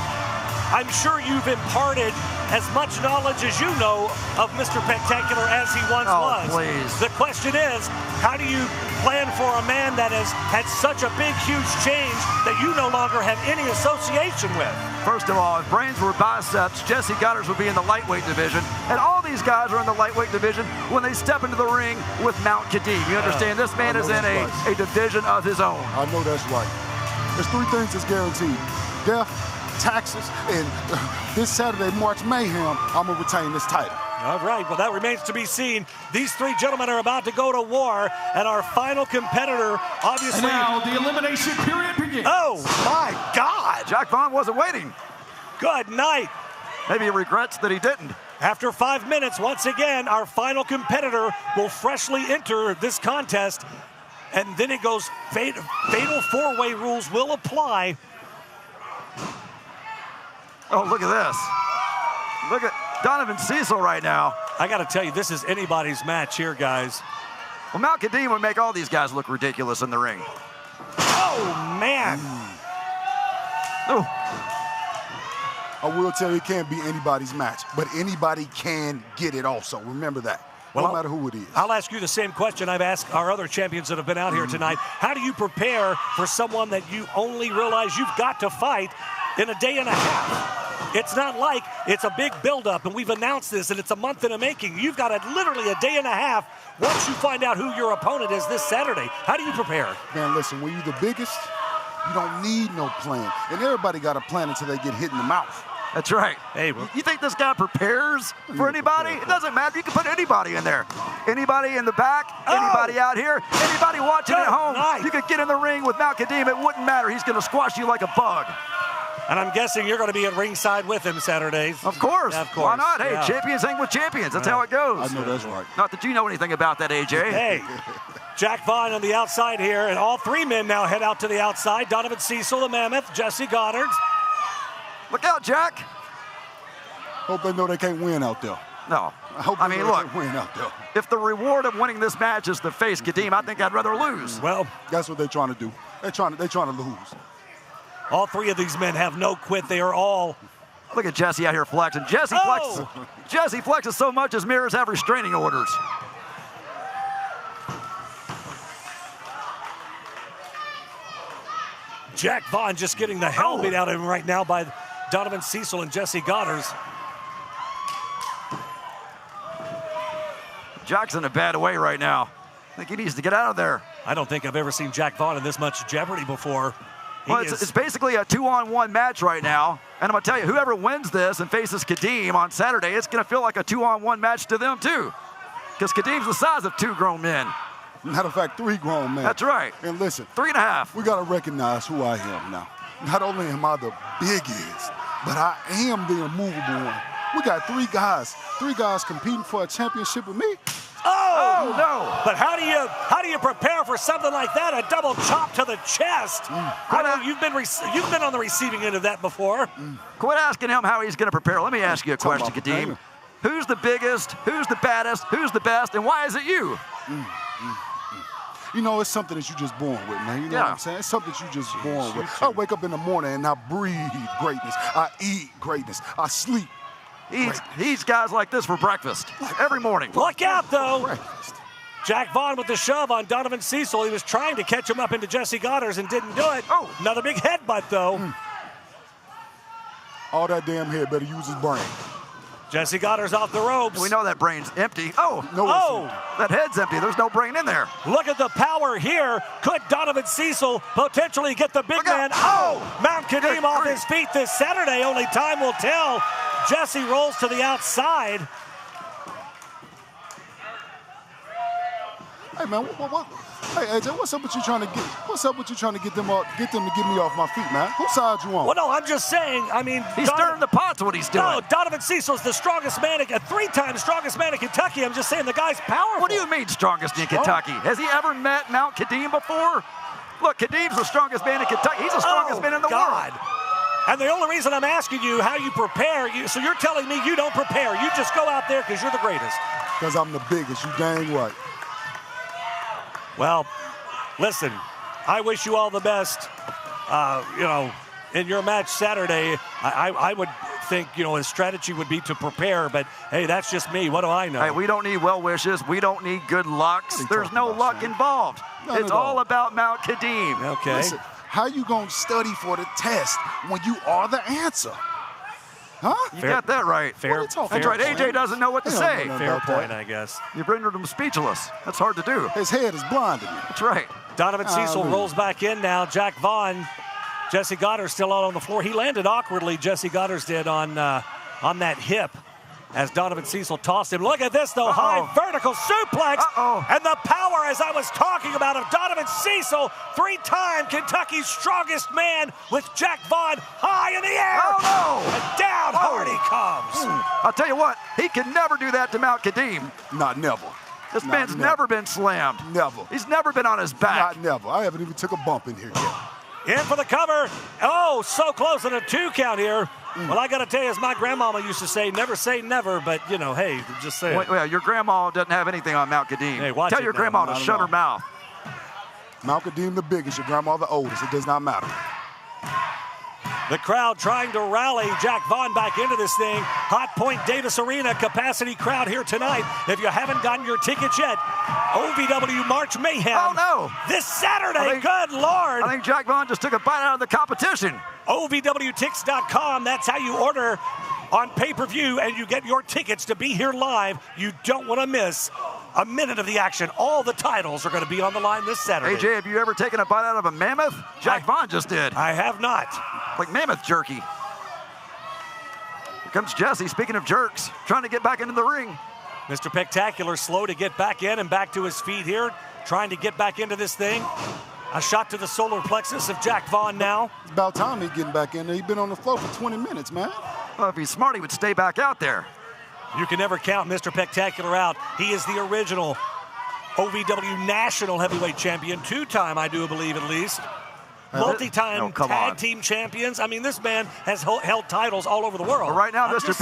I'm sure you've imparted as much knowledge as you know of Mr. Spectacular as he once was. Please. The question is, how do you plan for a man that has had such a big, huge change that you no longer have any association with? First of all, if brains were biceps, Jessie GODDERZ would be in the lightweight division. And all these guys are in the lightweight division when they step into the ring with Mount KADEEM. You understand? This man is in a division of his own. I know that's right. There's three things that's guaranteed. Death, taxes, and this Saturday, March Mayhem, I'm going to retain this title. All right, well, that remains to be seen. These three gentlemen are about to go to war, and our final competitor, obviously... And now the elimination period begins. Oh, my God! Jack Vaughn wasn't waiting. Good night. Maybe he regrets that he didn't. After 5 minutes, once again, our final competitor will freshly enter this contest, and then it goes, fatal four-way rules will apply. Oh, look at this. Look at Donovan CECIL right now. I got to tell you, this is anybody's match here, guys. Well, Mount KADEEM would make all these guys look ridiculous in the ring. Oh, man. Oh. I will tell you, it can't be anybody's match, but anybody can get it also. Remember that. Well, no matter who it is. I'll ask you the same question I've asked our other champions that have been out here tonight. How do you prepare for someone that you only realize you've got to fight in a day and a half? It's not like it's a big buildup, and we've announced this, and it's a month in the making. You've got literally a day and a half once you find out who your opponent is this Saturday. How do you prepare? Man, listen, when you're the biggest, you don't need no plan. And everybody got a plan until they get hit in the mouth. That's right. Hey, you think this guy prepares for anybody? It doesn't matter. You can put anybody in there. Anybody in the back, anybody out here, anybody watching at home. You could get in the ring with Mount KADEEM. It wouldn't matter. He's going to squash you like a bug. And I'm guessing you're going to be at ringside with him Saturdays. Of course. Of course. Why not? Hey, champions hang with champions. That's how it goes. I know that's right. Not that you know anything about that, AJ. Hey, Jack Vaughn on the outside here, and all three men now head out to the outside. Donovan CECIL, the Mammoth, Jessie GODDERZ. Look out, Jack. Hope they know they can't win out there. No. I mean, look, win out there. If the reward of winning this match is to face KADEEM, I think I'd rather lose. Well, that's what they're trying to do. They're trying to lose. All three of these men have no quit. They are all... Look at Jessie out here flexing. Jessie flexes so much his mirrors have restraining orders. Jack Vaughn just getting the hell beat out of him right now by Donovan CECIL and Jessie GODDERZ. Jack's in a bad way right now. I think he needs to get out of there. I don't think I've ever seen Jack Vaughn in this much jeopardy before. Well, it's basically a 2-on-1 match right now. And I'm going to tell you, whoever wins this and faces KADEEM on Saturday, it's going to feel like a 2-on-1 match to them, too. Because KADEEM's the size of 2 grown men. Matter of fact, 3 grown men. That's right. And listen. 3.5. We got to recognize who I am now. Not only am I the biggest, but I am the immovable one. We got 3 guys competing for a championship with me. Oh no! But how do you prepare for something like that? A double chop to the chest. I know you've been on the receiving end of that before. Quit asking him how he's going to prepare. Let me ask you a question, KADEEM. Who's the biggest? Who's the baddest? Who's the best? And why is it you? You know, it's something that you're just born with, man. You know what I'm saying? It's something that you're just born with. I wake up in the morning and I breathe greatness. I eat greatness. I sleep. He eats guys like this for breakfast every morning. Look out, though. Jack Vaughn with the shove on Donovan CECIL. He was trying to catch him up into Jessie GODDERZ and didn't do it. Oh, another big headbutt, though. All that damn head better use his brain. Jessie GODDERZ off the ropes. We know that brain's empty. That head's empty. There's no brain in there. Look at the power here. Could Donovan CECIL potentially get the big man? Mount KADEEM off his feet this Saturday. Only time will tell. Jessie rolls to the outside. Hey man, what? Hey AJ, what's up with you trying to get? What's up with you trying to get them to get me off my feet, man? Whose side you on? Well, no, I'm just saying. I mean, he's stirring the pot's what he's doing. No, Donovan CECIL's the strongest man, a 3-time strongest man in Kentucky. I'm just saying the guy's powerful. What do you mean strongest in Kentucky? Has he ever met Mount KADEEM before? Look, KADEEM's the strongest man in Kentucky. He's the strongest man in the world. And the only reason I'm asking you how you prepare, so you're telling me you don't prepare. You just go out there because you're the greatest. Because I'm the biggest. You dang right. Well, listen, I wish you all the best. You know, in your match Saturday, I would think, you know, his strategy would be to prepare, but hey, that's just me. What do I know? Hey, we don't need well wishes. We don't need good lucks. There's no luck involved. It's all about Mount KADEEM. Okay. Listen, how you gonna study for the test when you are the answer? Huh? You got that right. That's right. AJ doesn't know what to say. Fair point, I guess. You rendered him speechless. That's hard to do. His head is blinded. That's right. Donovan CECIL rolls back in now. Jack Vaughn, Jessie GODDERZ still out on the floor. He landed awkwardly, Jessie GODDERZ did on that hip as Donovan CECIL tossed him. Look at this, though. High vertical suplex. And the power, as I was talking about, of Donovan CECIL, 3-time Kentucky's strongest man with Jack Vaughn high in the air. And down hard he comes. I'll tell you what, he can never do that to Mount KADEEM. Not never. This man's never been slammed. Never. He's never been on his back. Not never. I haven't even took a bump in here yet. In for the cover. Oh, so close in a 2 count here. Well, I got to tell you, as my grandmama used to say never, but, you know, hey, just say it. Well, your grandma doesn't have anything on Mount KADEEM. Hey, watch Tell it your now. grandma to shut her mouth. Mount KADEEM the biggest, your grandma the oldest. It does not matter. The crowd trying to rally Jack Vaughn back into this thing. Hot Point Davis Arena capacity crowd here tonight. If you haven't gotten your tickets yet, OVW March Mayhem. Oh, no. This Saturday, good Lord. I think Jack Vaughn just took a bite out of the competition. OVWTix.com, that's how you order on pay-per-view, and you get your tickets to be here live. You don't want to miss a minute of the action. All the titles are going to be on the line this Saturday. AJ, have you ever taken a bite out of a mammoth? Jack Vaughn just did. I have not. Like mammoth jerky. Here comes Jessie, speaking of jerks, trying to get back into the ring. Mr. Spectacular slow to get back in and back to his feet here, trying to get back into this thing. A shot to the solar plexus of Jack Vaughn now. It's about time he's getting back in there. He's been on the floor for 20 minutes, man. Well, if he's smart, he would stay back out there. You can never count Mr. Spectacular out. He is the original OVW National Heavyweight Champion, 2-time, I do believe, at least. Multi-time tag team champions. I mean, this man has held titles all over the world. But right now, Mr.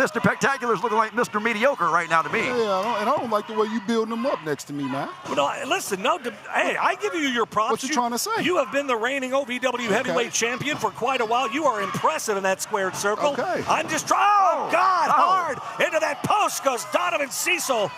Spectacular's looking like Mr. Mediocre right now to me. Yeah, and I don't like the way you building him up next to me, man. Well, no, listen, hey, I give you your props. What you trying to say? You have been the reigning OVW Heavyweight Champion for quite a while. You are impressive in that squared circle. Okay. I'm just trying. Oh, God, hard. Into that post goes Donovan CECIL.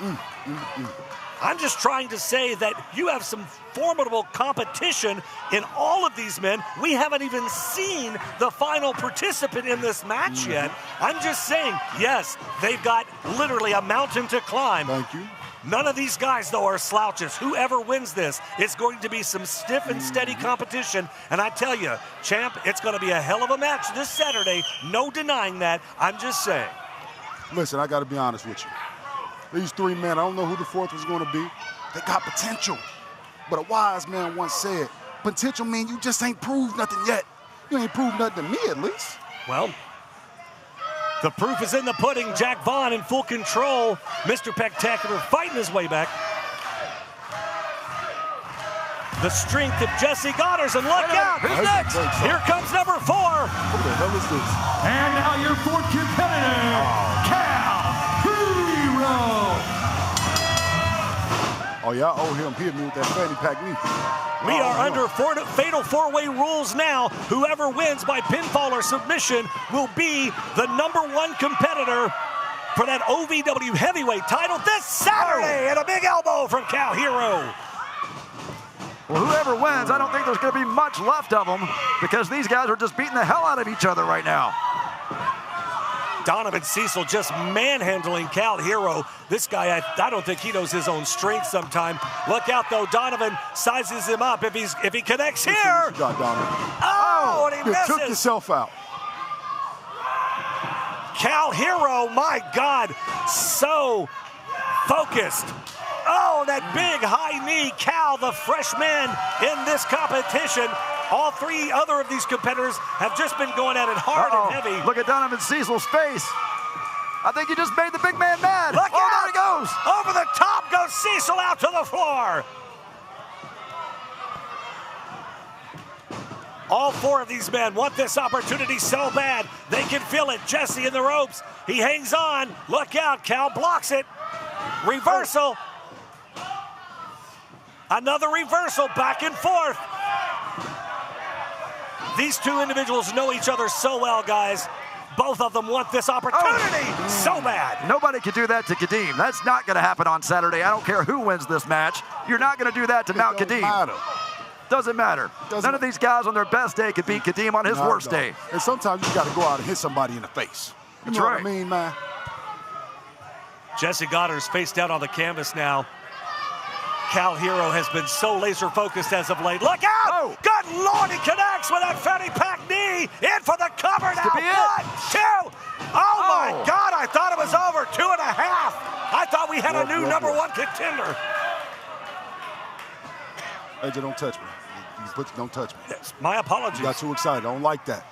I'm just trying to say that you have some formidable competition in all of these men. We haven't even seen the final participant in this match yet. I'm just saying, yes, they've got literally a mountain to climb. Thank you. None of these guys, though, are slouches. Whoever wins this, it's going to be some stiff and steady competition. And I tell you, champ, it's going to be a hell of a match this Saturday. No denying that. I'm just saying. Listen, I got to be honest with you. These three men, I don't know who the fourth was going to be. They got potential. But a wise man once said, potential mean you just ain't proved nothing yet. You ain't proved nothing to me, at least. Well, the proof is in the pudding. Jack Vaughn in full control. Mr. Spectacular fighting his way back. The strength of Jessie GODDERZ, and look out! Who's next? Here comes number 4. What the hell is this? And now your fourth competitor, HERRO. Oh, yeah, I owe him. He hit me with that fanny pack knee. We are under fatal four-way rules now. Whoever wins by pinfall or submission will be the #1 competitor for that OVW heavyweight title this Saturday. And a big elbow from HERRO. Well, whoever wins, I don't think there's going to be much left of them because these guys are just beating the hell out of each other right now. Donovan CECIL just manhandling HERRO. This guy, I don't think he knows his own strength sometime. Look out, though. Donovan sizes him up. If he connects here. What you got, Donovan? Oh, and he misses. Took yourself out. HERRO, my God, so focused. Oh, that big high knee. Cal, the freshman in this competition. All 3 other of these competitors have just been going at it hard and heavy. Look at Donovan CECIL's face. I think he just made the big man mad. Look out. There he goes. Over the top goes CECIL out to the floor. All 4 of these men want this opportunity so bad. They can feel it. Jessie in the ropes. He hangs on. Look out. Cal blocks it. Reversal. Another reversal, back and forth. These 2 individuals know each other so well, guys. Both of them want this opportunity so bad. Nobody could do that to KADEEM. That's not going to happen on Saturday. I don't care who wins this match. You're not going to do that to Mount KADEEM. Doesn't matter. None of these guys on their best day could beat KADEEM on his worst day. And sometimes you got to go out and hit somebody in the face. You know what I mean, man? Jessie GODDERZ face down on the canvas now. HERRO has been so laser focused as of late. Look out! Good Lord, he connects with that fanny pack knee. In for the cover now. 1, 2. Oh my God, I thought it was over. 2.5. I thought we had a new #1 contender. AJ, don't touch me. Don't touch me. Yes, my apologies. You got too excited. I don't like that.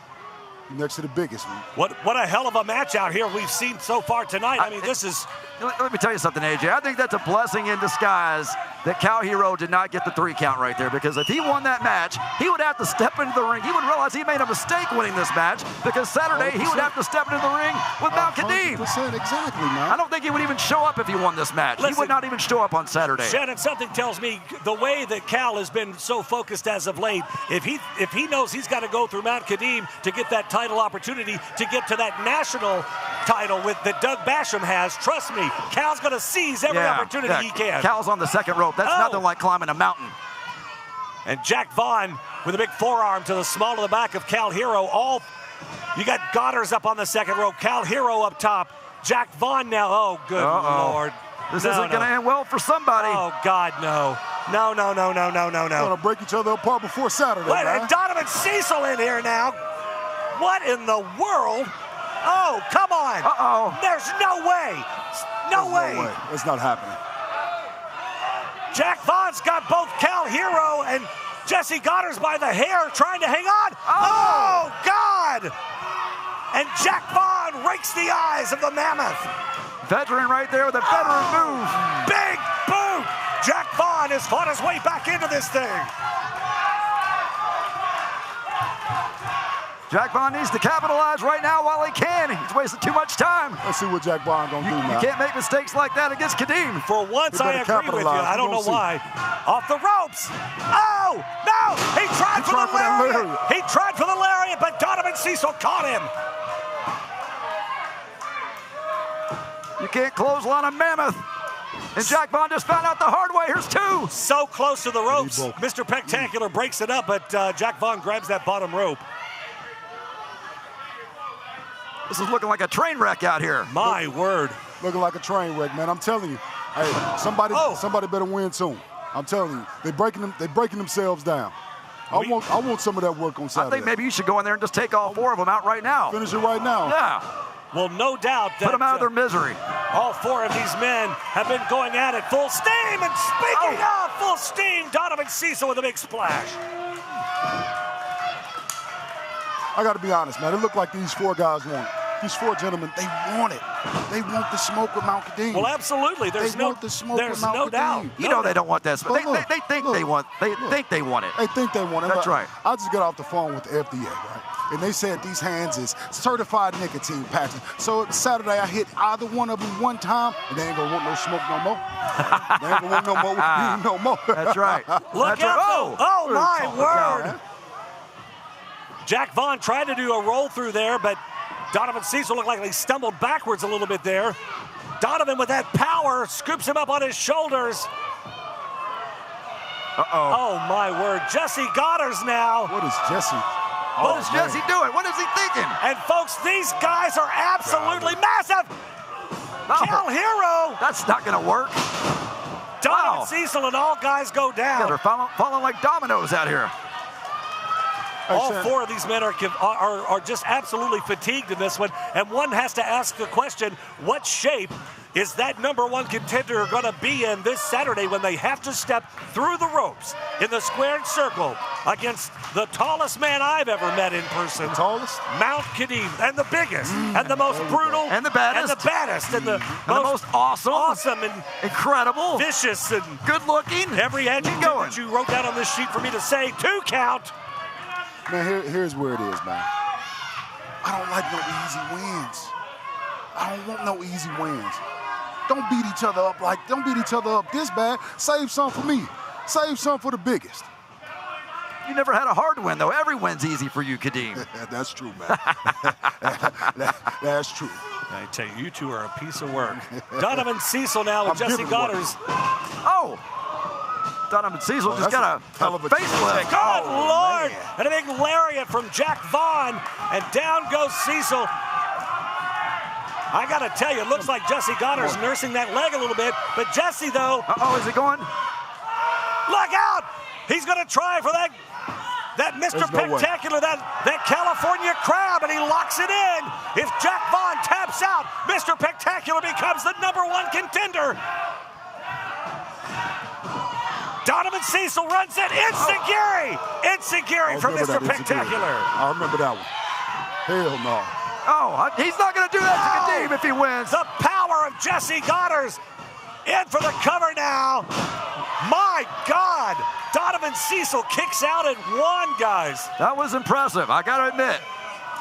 You're next to the biggest one. What a hell of a match out here we've seen so far tonight. I mean, this is... Let me tell you something, AJ. I think that's a blessing in disguise that HERRO did not get the 3 count right there, because if he won that match, he would have to step into the ring. He would realize he made a mistake winning this match, because Saturday 100%. He would have to step into the ring with Mount KADEEM. Exactly, man. I don't think he would even show up if he won this match. Listen, he would not even show up on Saturday. Shannon, something tells me the way that Cal has been so focused as of late, if he knows he's got to go through Mount KADEEM to get that title opportunity, to get to that national title that Doug Basham has, trust me, Cal's going to seize every opportunity he can. Cal's on the second rope. That's nothing like climbing a mountain. And Jack Vaughn with a big forearm to the small of the back of HERRO. You got GODDERZ up on the second rope. HERRO up top. Jack Vaughn now. Oh, good Lord. This isn't going to end well for somebody. Oh, God, no. No. We're going to break each other apart before Saturday, Wait, man. and Donovan CECIL in here now. What in the world? Oh, come on. There's no way. No way. It's not happening. Jack Vaughn's got both HERRO and Jessie GODDERZ by the hair trying to hang on. Oh, God. And Jack Vaughn rakes the eyes of the Mammoth. Veteran right there with a veteran move. Big boot. Jack Vaughn has fought his way back into this thing. Jack Vaughn needs to capitalize right now while he can. He's wasted too much time. Let's see what Jack Vaughn gonna do now. You can't make mistakes like that against KADEEM. For once, I agree with you. I don't know why. Off the ropes. Oh, no! He tried for the lariat. He tried for the lariat, but Donovan CECIL caught him. You can't clothesline a Mammoth. And Jack Vaughn just found out the hard way. Here's 2. So close to the ropes. Mr. Spectacular breaks it up, but Jack Vaughn grabs that bottom rope. This is looking like a train wreck out here. My word. Looking like a train wreck, man. I'm telling you. Hey, somebody better win soon. I'm telling you, they're breaking themselves down. I want some of that work on Saturday. I think maybe you should go in there and just take all 4 of them out right now. Finish it right now. Yeah. Well, no doubt that put them out of their misery. All 4 of these men have been going at it full steam. And speaking of full steam, Donovan CECIL with a big splash. I got to be honest, man. It looked like these 4 guys want it. These 4 gentlemen, they want it. They want the smoke with Mount KADEEM. Well, absolutely. There's no doubt. You know they don't want that smoke. They think they want it. They think they want it. That's right. I just got off the phone with the FDA, right? And they said these hands is certified nicotine patches. So Saturday I hit either one of them one time, and they ain't gonna want no smoke no more. They ain't gonna want no more weed no more. That's right. Look out! Oh my word! Jack Vaughn tried to do a roll through there, but Donovan CECIL looked like he stumbled backwards a little bit there. Donovan with that power scoops him up on his shoulders. Oh my word, Jessie GODDERZ now. What is Jessie? What is Jessie doing? What is he thinking? And folks, these guys are absolutely massive. Cal HERRO. That's not gonna work. Donovan CECIL and all guys go down. They're falling like dominoes out here. All 4 of these men are just absolutely fatigued in this one, and one has to ask the question, what shape is that #1 contender going to be in this Saturday when they have to step through the ropes in the squared circle against the tallest man I've ever met in person, tallest Mount KADEEM, and the biggest, and the most brutal, and the baddest, and the most awesome, and incredible, vicious, and good-looking. Every adjective that you wrote down on this sheet for me to say, 2 count. Man, here's where it is, man. I don't like no easy wins. I don't want no easy wins. Don't beat each other up this bad. Save some for me. Save some for the biggest. You never had a hard win, though. Every win's easy for you, KADEEM. That's true, man. That's true. I tell you, you 2 are a piece of work. Donovan CECIL now with Jessie GODDERZ. Oh! Donovan CECIL just got a facelift. Good Lord! And a big lariat from Jack Vaughn, and down goes CECIL. I got to tell you, it looks like Jessie GODDERZ nursing that leg a little bit, but Jessie, though... is he going? Look out! He's going to try for that Mr. Spectacular, that California crab, and he locks it in. If Jack Vaughn taps out, Mr. Spectacular becomes the #1 contender. Donovan CECIL runs it. Instant-Gary from Mr. Spectacular. I remember that one. Hell no. He's not going to do that to KADEEM if he wins. The power of Jessie GODDERZ. In for the cover now. My God. Donovan CECIL kicks out at 1, guys. That was impressive, I got to admit.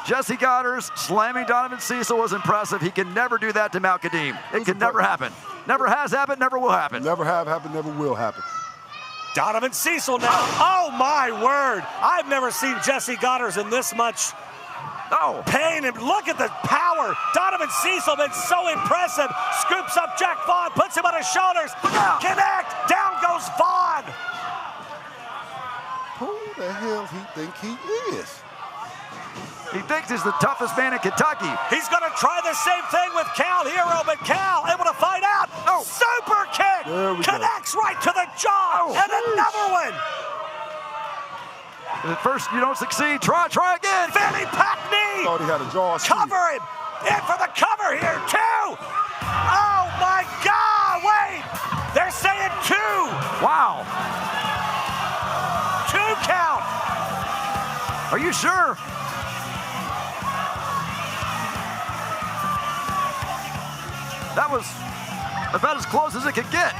Jessie GODDERZ slamming Donovan CECIL was impressive. He can never do that to Mount KADEEM. It can never happen. Never has happened, never will happen. Never have happened, never will happen. Donovan CECIL now. Oh, my word. I've never seen Jessie GODDERZ in this much pain. And look at the power. Donovan CECIL been so impressive. Scoops up Jack Vaughn, puts him on his shoulders. Connect. Down goes Vaughn. Who the hell he think he is? He thinks he's the toughest man in Kentucky. He's going to try the same thing with Cal HERRO, but Cal able to find out. Super kick. Connects right to the jaw. And another one. At first you don't succeed. Try again. Fanny pack knee. Thought he had a jaw. Cover him. In for the cover here. 2. Oh, my God. Wait. They're saying 2. Wow. 2 count. Are you sure? That was about as close as it could get.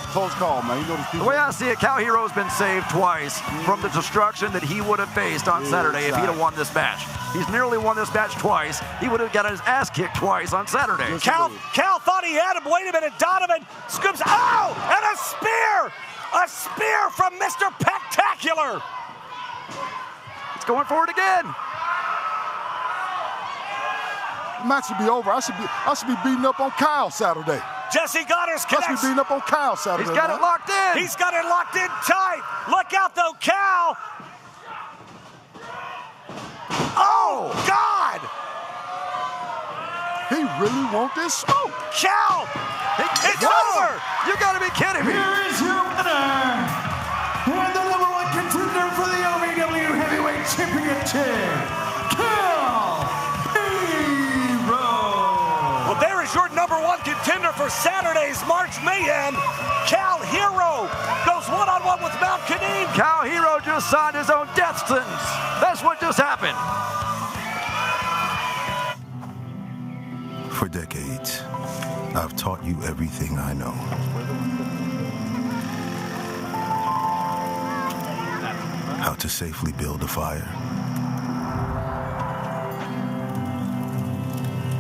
Close call, man. You know these people. The way I see it, Cal HERRO's been saved twice from the destruction that he would have faced on Saturday if he'd have won this match. He's nearly won this match twice. He would have got his ass kicked twice on Saturday. Cal thought he had him. Wait a minute. Donovan scoops. Oh, and a spear. A spear from Mr. Spectacular. It's going for it again. The match should be over. I should be beating up on Kyle Saturday. Jessie GODDERZ connects. I should be beating up on Kyle Saturday. He's got it locked in. He's got it locked in tight. Look out, though, Cal. Oh, God. He really want this smoke. Cal! It's over! You gotta be kidding me! Here is your winner, and the #1 contender for the OVW Heavyweight Championship, HERRO! Well, there is your #1 contender for Saturday's March Mayhem. HERRO goes one-on-one with Mount KADEEM. HERRO just signed his own death sentence. That's what just happened. For decades, I've taught you everything I know. How to safely build a fire.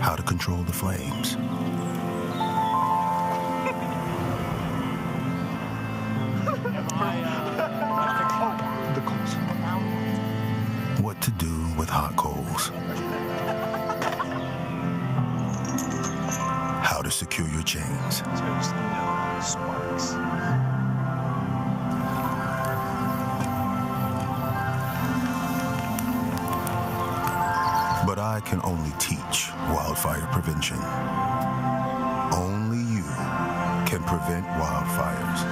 How to control the flames. What to do with hot coals. How to secure your chains. But I can only teach wildfire prevention. Only you can prevent wildfires.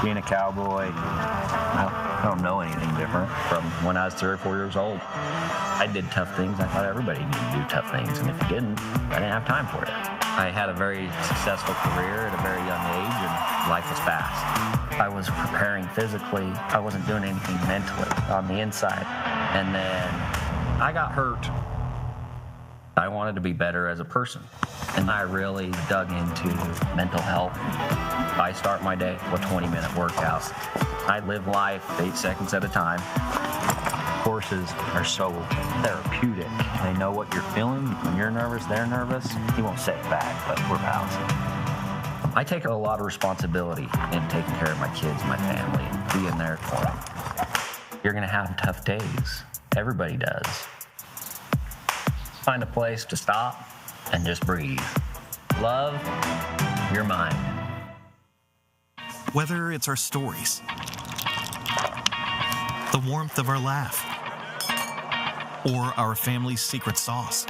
Being a cowboy, I don't know anything different from when I was 3 or 4 years old. I did tough things. I thought everybody needed to do tough things, and if you didn't, I didn't have time for it. I had a very successful career at a very young age, and life was fast. I was preparing physically. I wasn't doing anything mentally on the inside. And then I got hurt. I wanted to be better as a person, and I really dug into mental health. I start my day with 20-minute workouts. I live life 8 seconds at a time. Horses are so therapeutic. They know what you're feeling. When you're nervous, they're nervous. You won't say it back, but we're pals. I take a lot of responsibility in taking care of my kids, my family, and being there for them. You're gonna have tough days. Everybody does. Find a place to stop and just breathe. Love your mind. Whether it's our stories, the warmth of our laugh, or our family's secret sauce,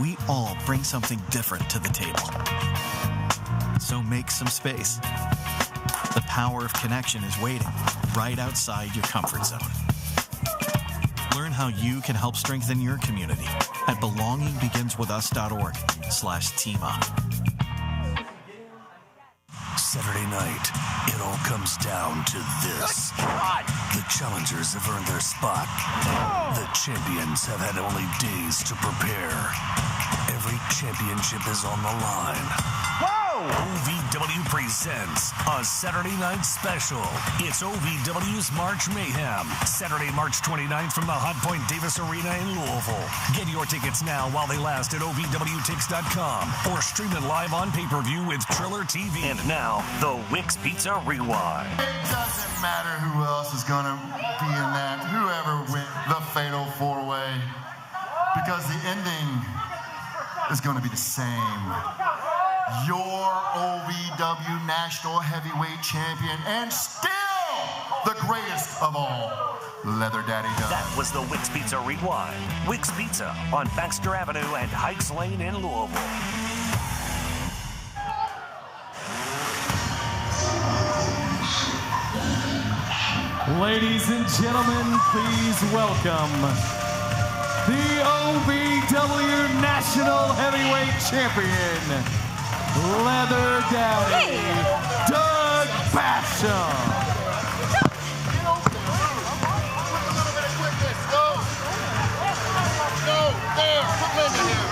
we all bring something different to the table. So make some space. The power of connection is waiting right outside your comfort zone. Learn how you can help strengthen your community at belongingbeginswithus.org/teamup. Saturday night, it all comes down to this. The challengers have earned their spot. The champions have had only days to prepare. Every championship is on the line. OVW presents a Saturday night special. It's OVW's March Mayhem. Saturday, March 29th from the Hot Point Davis Arena in Louisville. Get your tickets now while they last at OVWTix.com or stream it live on pay-per-view with Triller TV. And now, the Wix Pizza Rewind. It doesn't matter who else is going to be in that, whoever wins the Fatal 4-Way, because the ending is going to be the same. Your OVW National Heavyweight Champion and still the greatest of all, Leather Daddy Doug. That was the Wix Pizza Rewind. Wix Pizza on Baxter Avenue and Heights Lane in Louisville. Ladies and gentlemen, please welcome the OVW National Heavyweight Champion, Leather Daddy, Doug Basham. Go, there, put Linda here.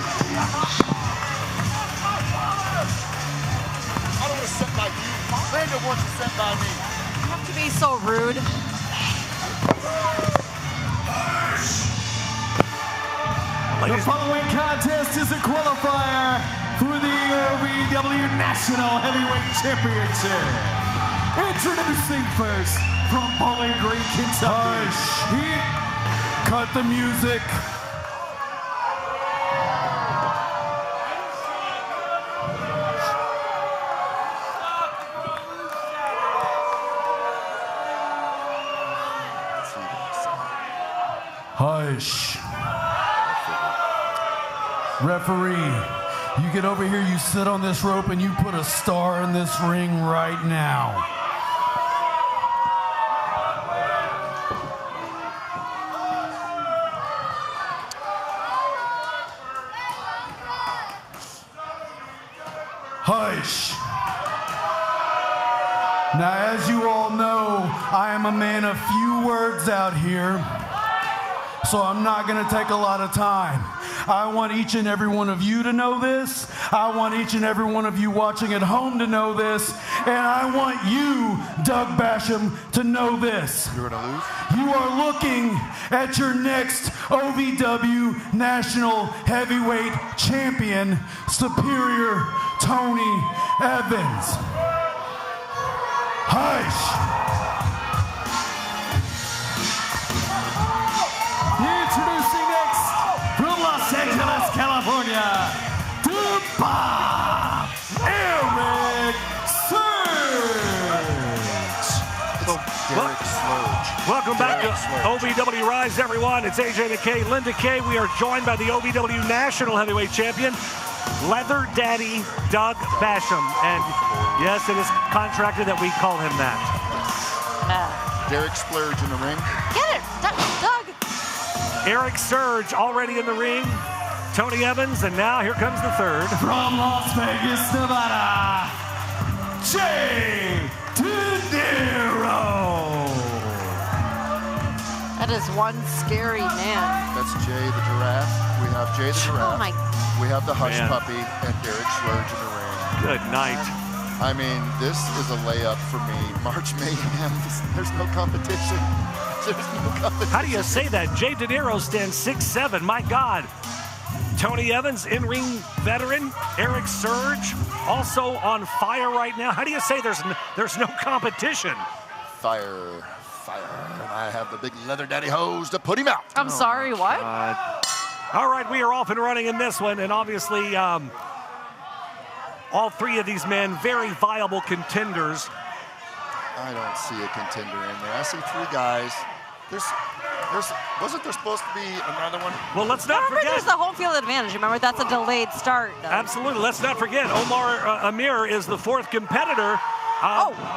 I don't want to set like you. Linda wants to set by me. You have to be so rude. The following contest is a qualifier for the OVW National Heavyweight Championship. Introducing first from Bowling Green, Kentucky. Cut the music. wish. Referee, you get over here, you sit on this rope, and you put a star in this ring right now. Hush. Now, as you all know, I am a man of few words out here, so I'm not going to take a lot of time. I want each and every one of you to know this. I want each and every one of you watching at home to know this. And I want you, Doug Basham, to know this. You're going to lose? You are looking at your next OVW National Heavyweight Champion, Superior Tony Evans. Hush. Introducing next from Los Angeles, California, the Bob ERIK Surge. Welcome back to OVW Rise, everyone. It's AJ the K, Linda K. We are joined by the OVW National Heavyweight Champion, Leather Daddy Doug Basham. And yes, it is contracted that we call him that. Derek Splurge in the ring. Get it, Doug. ERIK Surge already in the ring. Tony Evans, and now here comes the third. From Las Vegas, Nevada, Jay DeNiro. That is one scary man. That's Jay the Giraffe. We have Jay the Giraffe. Oh my. We have the Hush Man. Puppy and Derek Splurge in the ring. Good night. I mean, this is a layup for me. March Mayhem, there's no competition. There's no competition. How do you say that? Jay DeNiro stands 6'7". My God. Tony Evans, in-ring veteran. ERIK Surge, also on fire right now. How do you say there's no competition? Fire. And I have the big leather daddy hose to put him out. I'm sorry, what? All right, we are off and running in this one, and obviously all three of these men, very viable contenders. I don't see a contender in there. I see three guys. Wasn't there supposed to be another one? Well, let's not Remember, forget. there's the home field advantage. Remember, that's a delayed start. Absolutely. Let's not forget, OMAR AMIR is the fourth competitor.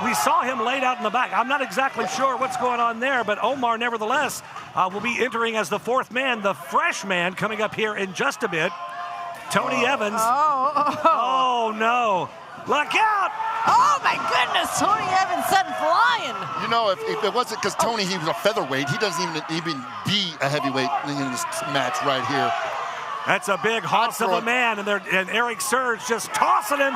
We saw him laid out in the back. I'm not exactly sure what's going on there, but OMAR, nevertheless, will be entering as the fourth man, the fresh man, coming up here in just a bit. Tony Evans. Oh, no. Look out! Oh, my goodness. Tony Evans sent flying. You know, if it wasn't because Tony, he was a featherweight, he doesn't even be a heavyweight in this match right here. That's a big hoss of a man, and ERIK Surge just tossing him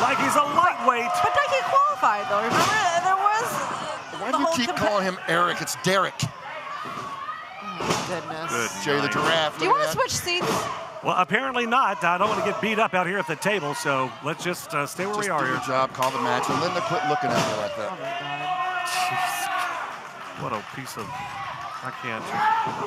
like he's a lightweight. But Doug, he qualified, though. Remember, there was Why do you keep calling him Eric? It's Derek. Oh, my goodness. Good. Jay the Giraffe. Do you want to switch seats? Well, apparently not. I don't want to get beat up out here at the table, so let's just stay where we are do here. your job, call the match, and Linda, quit looking at me like that. What a piece of... I can't.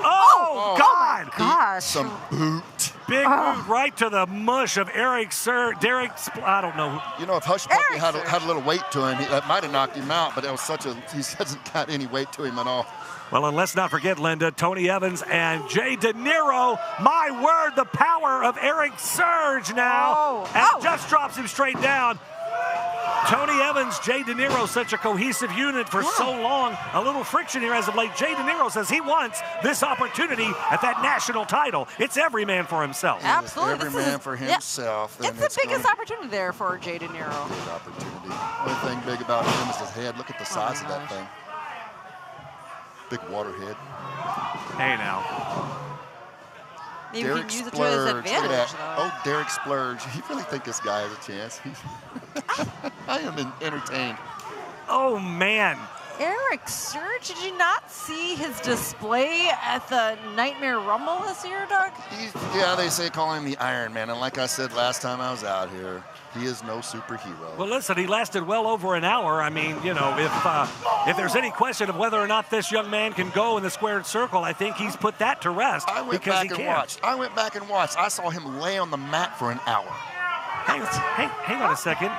Oh, God! Gosh. Some boot. Big boot right to the mush of ERIK Surge. I don't know. You know, if Hush Puppy had a little weight to him, that might have knocked him out, but it was he hasn't got any weight to him at all. Well, and let's not forget, Linda, Tony Evans and Jay DeNiro. My word, the power of ERIK Surge now. And just drops him straight down. Tony Evans, Jay DeNiro, such a cohesive unit for so long. A little friction here as of late. Jay DeNiro says he wants this opportunity at that national title. It's every man for himself. Absolutely. Every man for himself. It's the biggest opportunity there for Jay DeNiro. Big opportunity. Only thing big about him is his head. Look at the size of that thing. Big water head. Hey, now. Maybe Derek he can use it to Splurge. his Look at advantage, that. though. Oh, Derek Splurge. You really think this guy has a chance? I am entertained. Oh, man. ERIK Surge, did you not see his display at the Nightmare Rumble this year, Doug? Yeah, they say call him the Iron Man, and like I said last time I was out here, he is no superhero. Well, listen, he lasted well over an hour. I mean, you know, if there's any question of whether or not this young man can go in the squared circle, I think he's put that to rest. I went back and watched. I saw him lay on the mat for an hour. Hang on a second.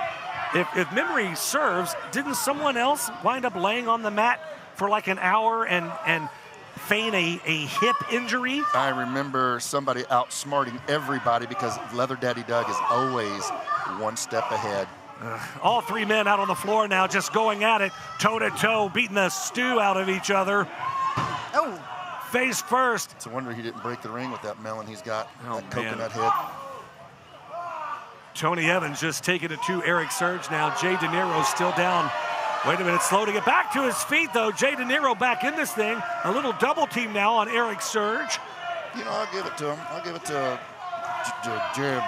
If memory serves, didn't someone else wind up laying on the mat for like an hour and feign a hip injury? I remember somebody outsmarting everybody because Leather Daddy Doug is always one step ahead. All three men out on the floor now, just going at it, toe-to-toe, beating the stew out of each other. Oh. Face first. It's a wonder he didn't break the ring with that melon he's got, that man. coconut head. Tony Evans just taking it to Erik Surge now. Jay DeNiro still down. Wait a minute, slow to get back to his feet, though. Jay DeNiro back in this thing. A little double team now on Erik Surge. You know, I'll give it to him. I'll give it to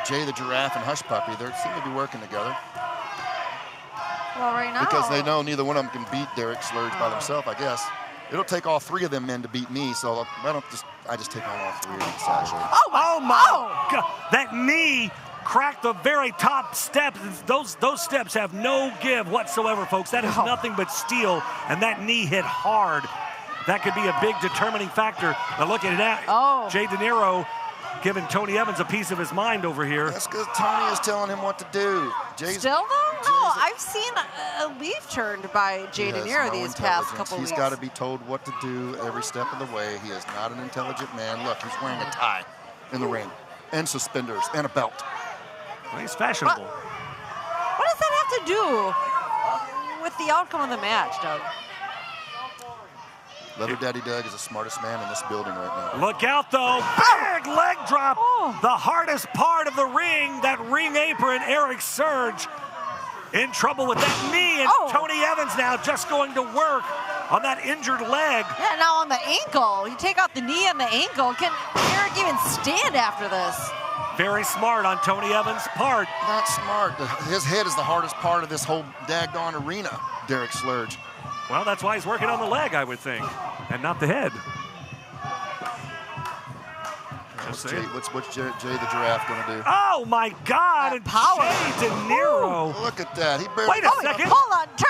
Jay the Giraffe and Hush Puppy. They seem to be working together. Well, right now. Because they know neither one of them can beat Derek Slurge by themselves, I guess. It'll take all three of them men to beat me, so I just take on all three of them, actually. Oh my God. That knee cracked the very top steps. Those steps have no give whatsoever, folks. That is nothing but steel, and that knee hit hard. That could be a big determining factor. Now look at that. Jay DeNiro giving Tony Evans a piece of his mind over here. That's because Tony is telling him what to do. Still though? No, I've seen a leaf turned by Jay DeNiro these past couple weeks. He's got to be told what to do every step of the way. He is not an intelligent man. Look, he's wearing a tie in the ring, and suspenders, and a belt. Well, he's fashionable. What does that have to do with the outcome of the match, Doug? Leather Daddy Doug is the smartest man in this building right now. Look out, though. Big leg drop. The hardest part of the ring, that ring apron. Erik Surge in trouble with that knee. And Tony Evans now just going to work on that injured leg. Yeah, now on the ankle. You take out the knee and the ankle. Can Erik even stand after this? Very smart on Tony Evans' part. Not smart. His head is the hardest part of this whole daggone arena, Derek Slurge. Well, that's why he's working on the leg, I would think, and not the head. What's Jay the Giraffe going to do? Oh, my God. And power. Jay DeNiro. Ooh, look at that. He barely... Wait a second. Hold on. Turn.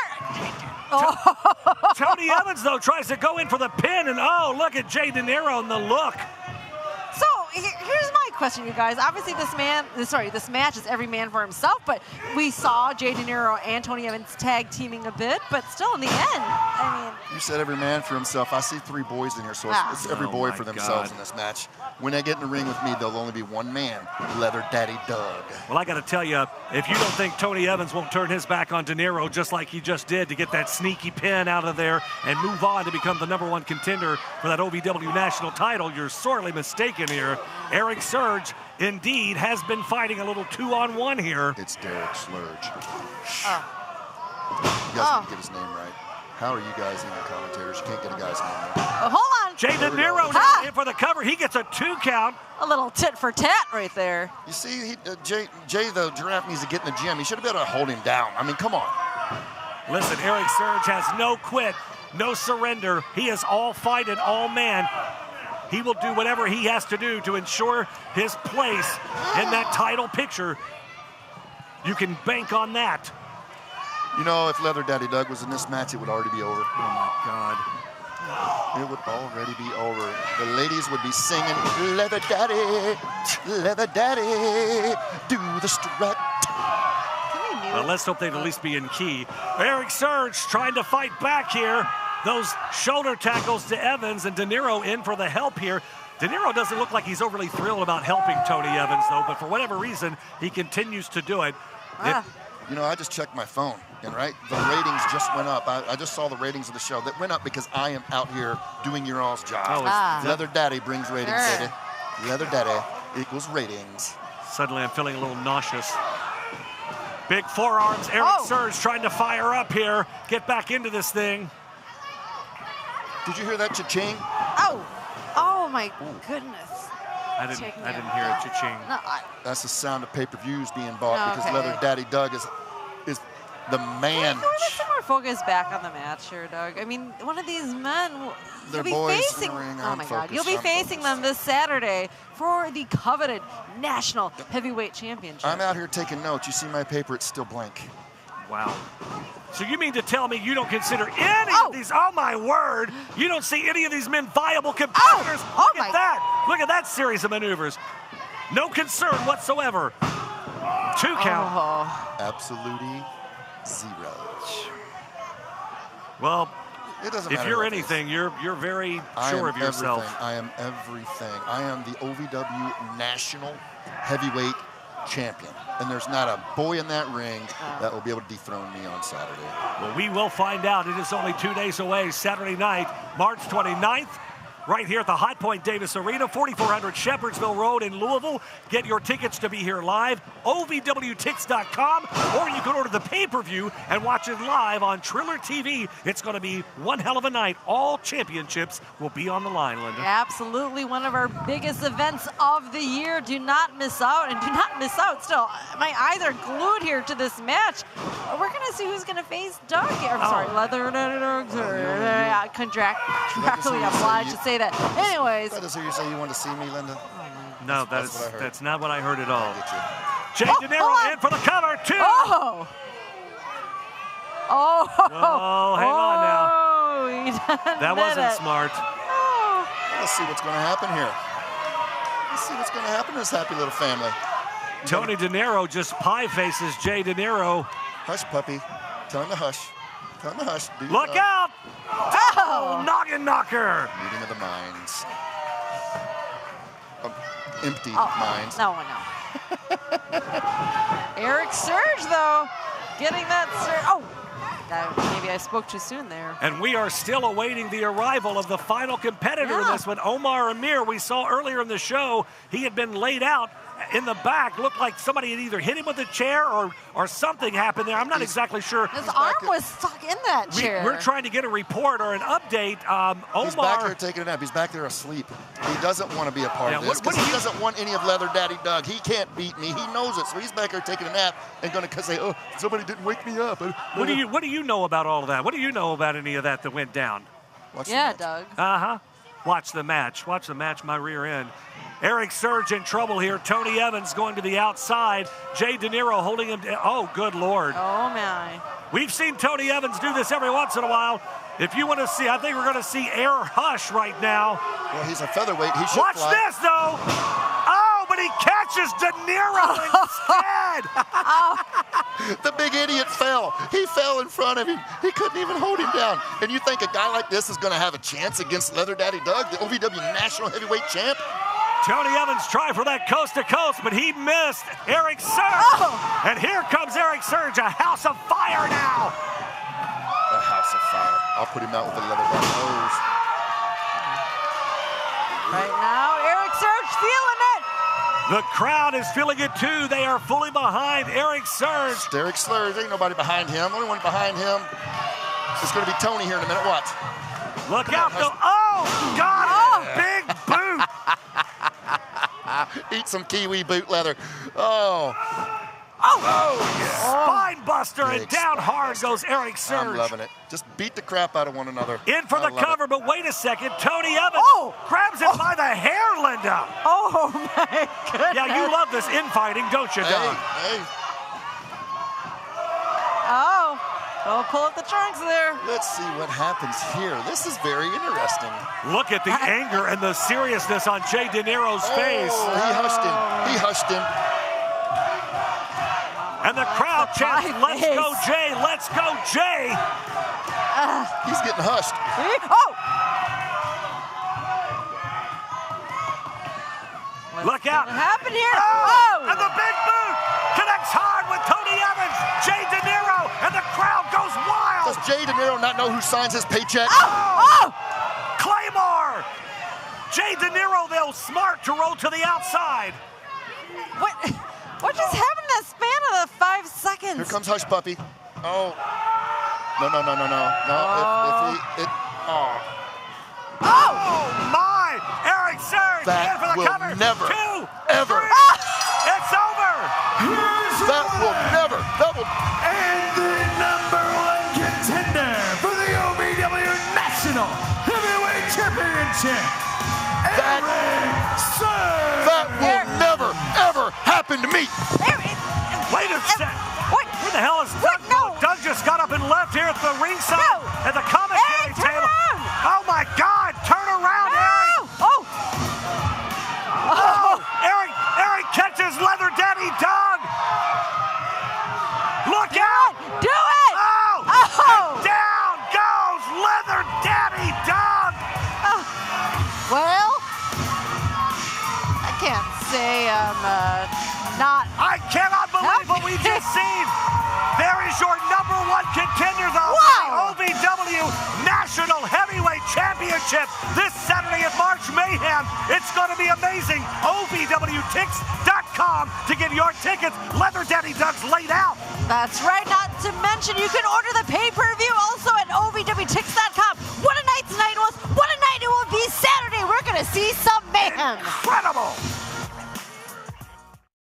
Tony Evans, though, tries to go in for the pin, and look at Jay DeNiro and the look. So here's my question, you guys. Obviously, this match is every man for himself, but we saw Jay DeNiro and Tony Evans tag teaming a bit, but still in the end, I mean. You said every man for himself. I see three boys in here, so it's every boy for themselves in this match. When they get in the ring with me, there'll only be one man, Leather Daddy Doug. Well, I got to tell you, if you don't think Tony Evans won't turn his back on DeNiro just like he just did to get that sneaky pin out of there and move on to become the #1 contender for that OVW national title, you're sorely mistaken here. Erik Surge, indeed, has been fighting a little 2-on-1 here. It's Derek Slurge. You guys need to get his name right. How are you guys even commentators? You can't get a guy's name right. Hold on. Jay DeNiro now in for the cover. He gets a 2 count. A little tit for tat right there. You see, Jay the Giraffe needs to get in the gym. He should have been able to hold him down. I mean, come on. Listen, Erik Surge has no quit, no surrender. He is all fight and all man. He will do whatever he has to do to ensure his place in that title picture. You can bank on that. You know, if Leather Daddy Doug was in this match, it would already be over. Oh, my God. It would already be over. The ladies would be singing, Leather Daddy, do the strut. Well, let's hope they'd at least be in key. Erik Surge trying to fight back here. Those shoulder tackles to Evans, and DeNiro in for the help here. DeNiro doesn't look like he's overly thrilled about helping Tony Evans, though, but for whatever reason, he continues to do it. You know, I just checked my phone, and the ratings just went up. I just saw the ratings of the show. That went up because I am out here doing your all's job. Leather Daddy brings ratings, baby. Leather Daddy equals ratings. Suddenly I'm feeling a little nauseous. Big forearms. Erik Surge trying to fire up here. Get back into this thing. Did you hear that cha-ching? Oh my goodness. I didn't hear a cha-ching. No, that's the sound of pay-per-views being bought because Leather Daddy Doug is the man. Can we get some more focus back on the match here, Doug? I mean, one of these men, you'll be facing. Oh my God, you'll be facing them this Saturday for the coveted National Heavyweight Championship. I'm out here taking notes. You see my paper; it's still blank. Wow. So you mean to tell me you don't consider any of these, oh my word, you don't see any of these men viable competitors? Look at that. Look at that series of maneuvers. No concern whatsoever. 2 count. Absolutely zero. Well, It doesn't If matter you're who I face. anything, you're very sure of yourself. I am everything. I am the OVW National Heavyweight Champion. And there's not a boy in that ring that will be able to dethrone me on Saturday. Well, we will find out. It is only 2 days away, Saturday night, March 29th. Right here at the High Point Davis Arena, 4400 Shepherdsville Road in Louisville. Get your tickets to be here live, OVWTix.com, or you can order the pay-per-view and watch it live on Triller TV. It's going to be one hell of a night. All championships will be on the line, Linda. Absolutely one of our biggest events of the year. Do not miss out, and do not miss out still. My eyes are glued here to this match. We're going to see who's going to face Doug. I'm sorry, Leather Dogs. Contractually obliged to say that. Anyways. That is who you say you want to see me, Linda? No, that's not what I heard at all. Jay Oh, De Niro in for the cover, 2. Oh, Hang on now. He That wasn't smart. Let's see what's going to happen here. Let's see what's going to happen to this happy little family. Tony De Niro just pie faces Jay De Niro. Hush, puppy. Tell him to hush. Tell him to hush. Look out! Oh, noggin knocker! Meeting of the minds. Empty minds. No. Erik Surge, though, getting that surge. Oh, maybe I spoke too soon there. And we are still awaiting the arrival of the final competitor in this one, OMAR AMIR. We saw earlier in the show he had been laid out in the back. Looked like somebody had either hit him with a chair or something happened there. I'm not exactly sure. His arm was stuck in that chair. We're trying to get a report or an update. OMAR. He's back there taking a nap. He's back there asleep. He doesn't want to be a part of this because he doesn't want any of Leather Daddy Doug. He can't beat me. He knows it. So he's back there taking a nap and going to say, oh, somebody didn't wake me up. What do you know about all of that? What do you know about any of that went down? Doug. Watch the match. Watch the match, my rear end. Erik Surge in trouble here. Tony Evans going to the outside. Jay De Niro holding him. Oh, good Lord. Oh, my. We've seen Tony Evans do this every once in a while. If you want to see, I think we're going to see Air Hush right now. Well, he's a featherweight. He should Watch fly. this, though. Oh, but he catches De Niro instead. The big idiot fell. He fell in front of him. He couldn't even hold him down. And you think a guy like this is going to have a chance against Leather Daddy Doug, the OVW National Heavyweight Champ? Tony Evans tried for that coast-to-coast, but he missed. Erik Surge. And here comes Erik Surge, a house of fire now. A house of fire. I'll put him out with the Leather Daddy nose. Right now, Erik Surge feeling it. The crowd is feeling it too. They are fully behind Erik Surge. Erik Surge, ain't nobody behind him. Only one behind him is going to be Tony here in a minute. Watch. Look out, though. Oh, got it. Big boot. Eat some kiwi boot leather. Oh. Yeah. Spine buster, and down hard goes Erik Surge. I'm loving it. Just beat the crap out of one another. In for the cover, but wait a second. Tony Evans grabs it by the hair, Linda. Oh, my goodness. Yeah, you love this infighting, don't you, Doug? Hey. Don't pull up the trunks there. Let's see what happens here. This is very interesting. Look at the anger and the seriousness on Jay De Niro's face. He hushed him. He hushed him. And the crowd chants, "Let's go, Jay! Let's go, Jay!" He's getting hushed. Look out! What happened here? And the big boot connects hard with Tony Evans, Jay De Niro, and the crowd goes wild. Does Jay De Niro not know who signs his paycheck? Claymore! Jay De Niro, though, smart to roll to the outside. What just happened in that span of the 5 seconds? Here comes Hush Puppy. Oh. No. Oh, my! Erik Surge in for the will cover. Never, 2, ever. 3. It's over. That will never. That will. And the #1 contender for the OVW National Heavyweight Championship, Erik Surge. That will never, ever happen to me. Wait a sec. Where the hell is Doug? Doug just got up and left here at the ringside at the commentary table. Oh my God! Turn around, Erik! Erik catches Leather Daddy Doug. Look out! Do it! And down goes Leather can't say I'm not. I cannot believe what we just seen. There is your #1 contender, though, wow. for the OVW National Heavyweight Championship this Saturday at March Mayhem. It's going to be amazing. OVWTix.com to get your tickets. Leather Daddy Doug's laid out. That's right. Not to mention, you can order the pay-per-view also at OVWTix.com. What a night tonight was. What a night it will be Saturday. We're going to see some mayhem. Incredible.